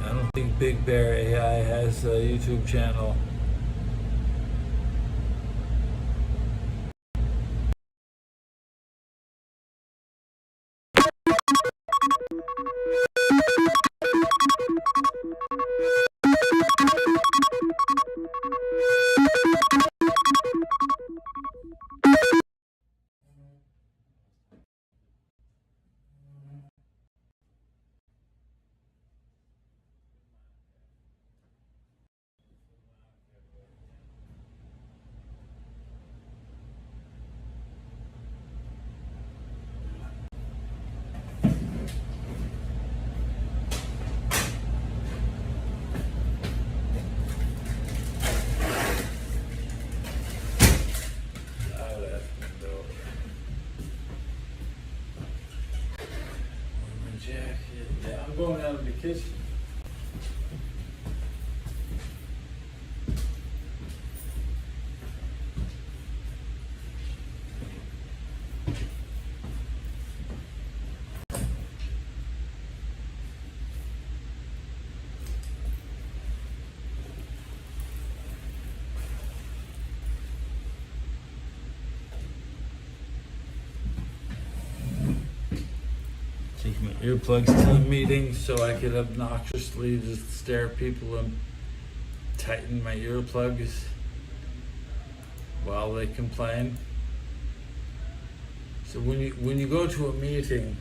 I don't think Big Bear AI has a YouTube channel. Yeah, I'm going out of the kitchen. Take my earplugs to the meeting so I could obnoxiously just stare at people and tighten my earplugs while they complain. So when you go to a meeting,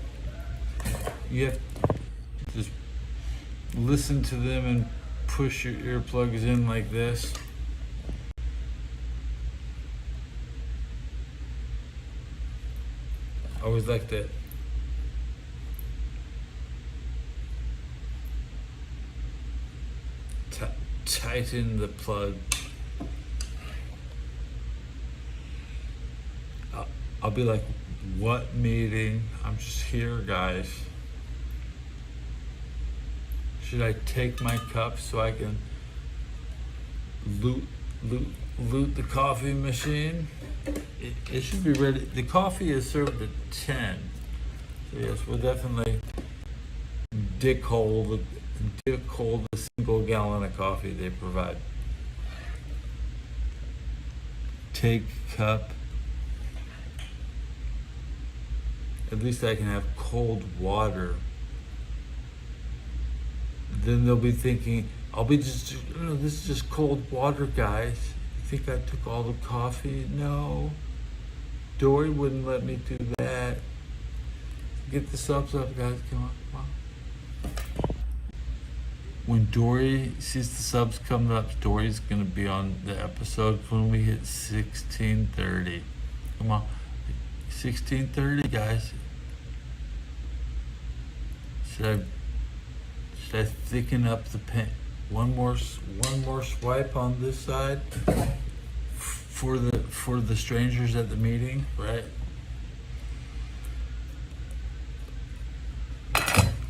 you have to just listen to them and push your earplugs in like this. I always like that. Tighten the plug. I'll be like, what meeting? I'm just here, guys. Should I take my cup so I can loot the coffee machine? It should be ready. The coffee is served at 10. So yes, we'll definitely dig hole the single gallon of coffee they provide. Take cup. At least I can have cold water. Then they'll be thinking, this is just cold water, guys. You think I took all the coffee? No. Dory wouldn't let me do that. Get the subs up, guys. Come on, come on. When Dory sees the subs coming up, Dory's gonna be on the episode when we hit 16:30. Come on, 16:30, guys. Should I thicken up the pen? One more swipe on this side for the strangers at the meeting, right?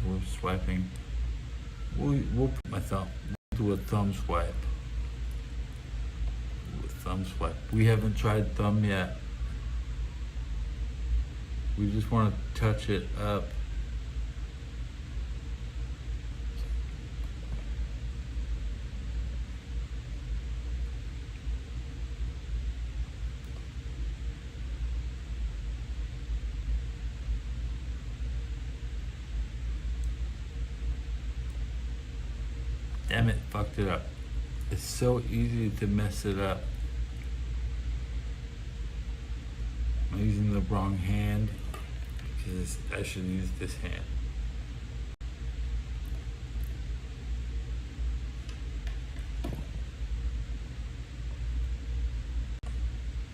We're swiping. We'll put my thumb. We'll do a thumb swipe. We haven't tried thumb yet. We just want to touch it up. Damn it, fucked it up. It's so easy to mess it up. I'm using the wrong hand because I should use this hand.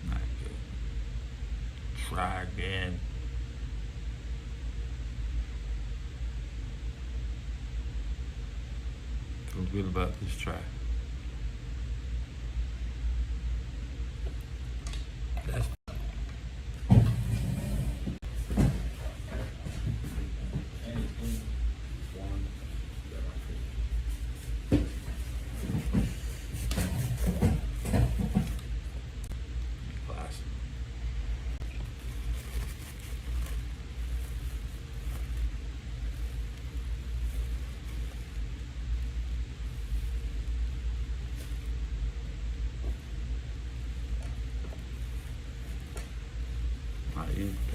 Not good. Try again. Feel good about this try. That's class.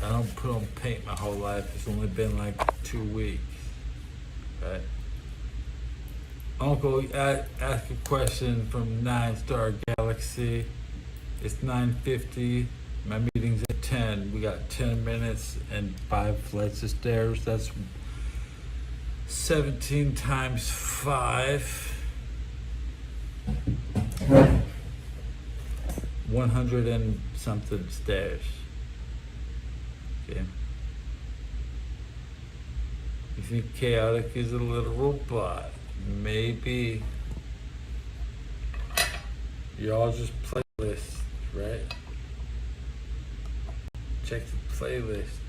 I don't put on paint my whole life. It's only been like 2 weeks. Right? Uncle, ask a question from 9 Star Galaxy. It's 9:50. My meeting's at 10. We got 10 minutes and 5 flights of stairs. That's 17 times 5. 100 and something stairs. Okay. You think chaotic is a literal bot? Maybe. Y'all just playlists, right? Check the playlists.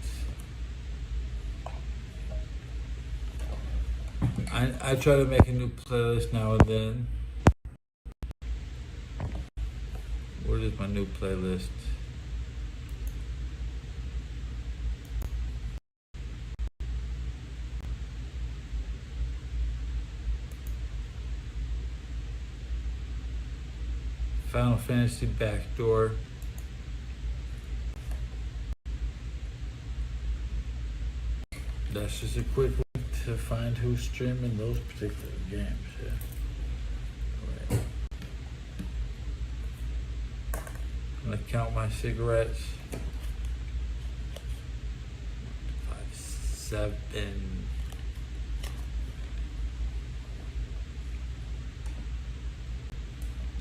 I try to make a new playlist now and then. Where is my new playlist? Final Fantasy Backdoor. That's just a quick link to find who's streaming those particular games. Yeah. All right. I'm gonna count my cigarettes. 5, 7.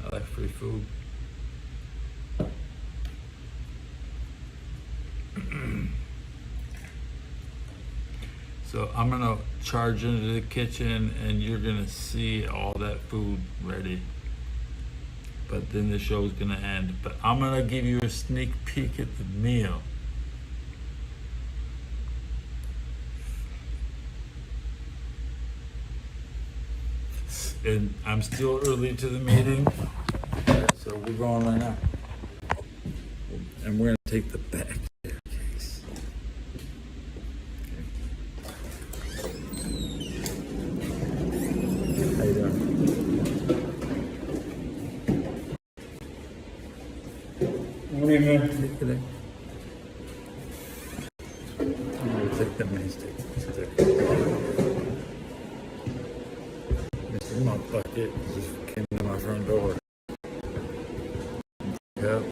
I like free food. So I'm gonna charge into the kitchen and you're gonna see all that food ready. But then the show's gonna end. But I'm gonna give you a sneak peek at the meal. and I'm still early to the meeting, so we're going right now. And we're gonna take the back staircase. How you doing? Morning, man. We'll take the main staircase. Mr. Mop Bucket just came to my front door. Yep.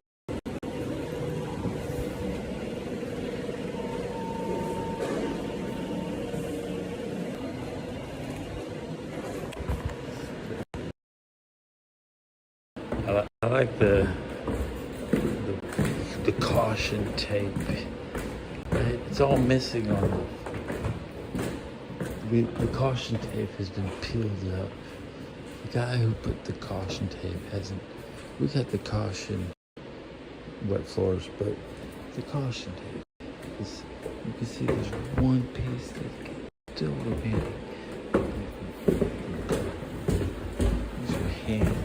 I like the caution tape. It's all missing on the caution tape has been peeled up. The guy who put the caution tape hasn't. We got the caution wet floors, but the caution tape is. You can see there's one piece that's still remaining. There's your hand.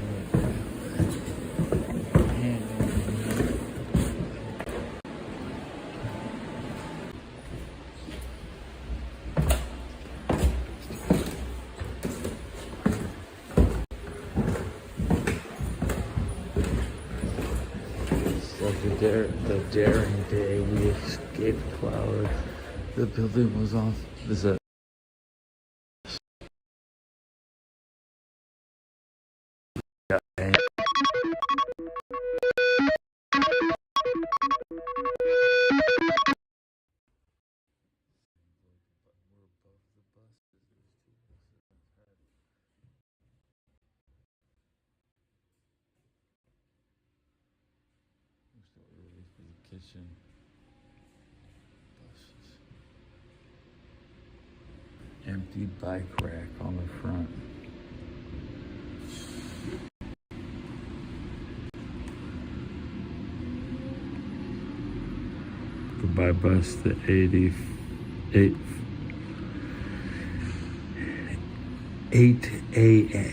The daring day we escaped cloud. The building was on. There's a kitchen. Buses. Empty bike rack on the front. Goodbye bus to 88 8AX.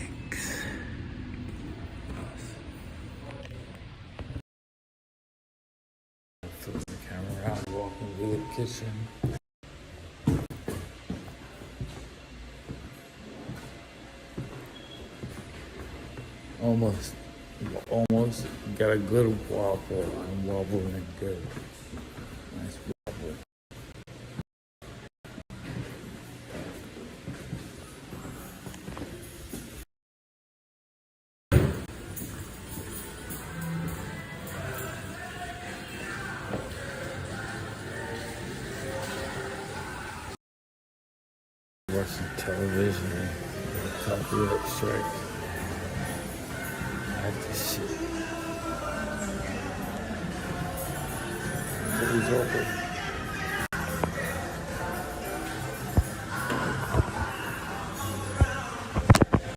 Flip the camera out, walking to the kitchen. Almost got a good wobble. I'm wobbling good. Nice wobble. Watching television and copyright strike. I have this shit. What is over?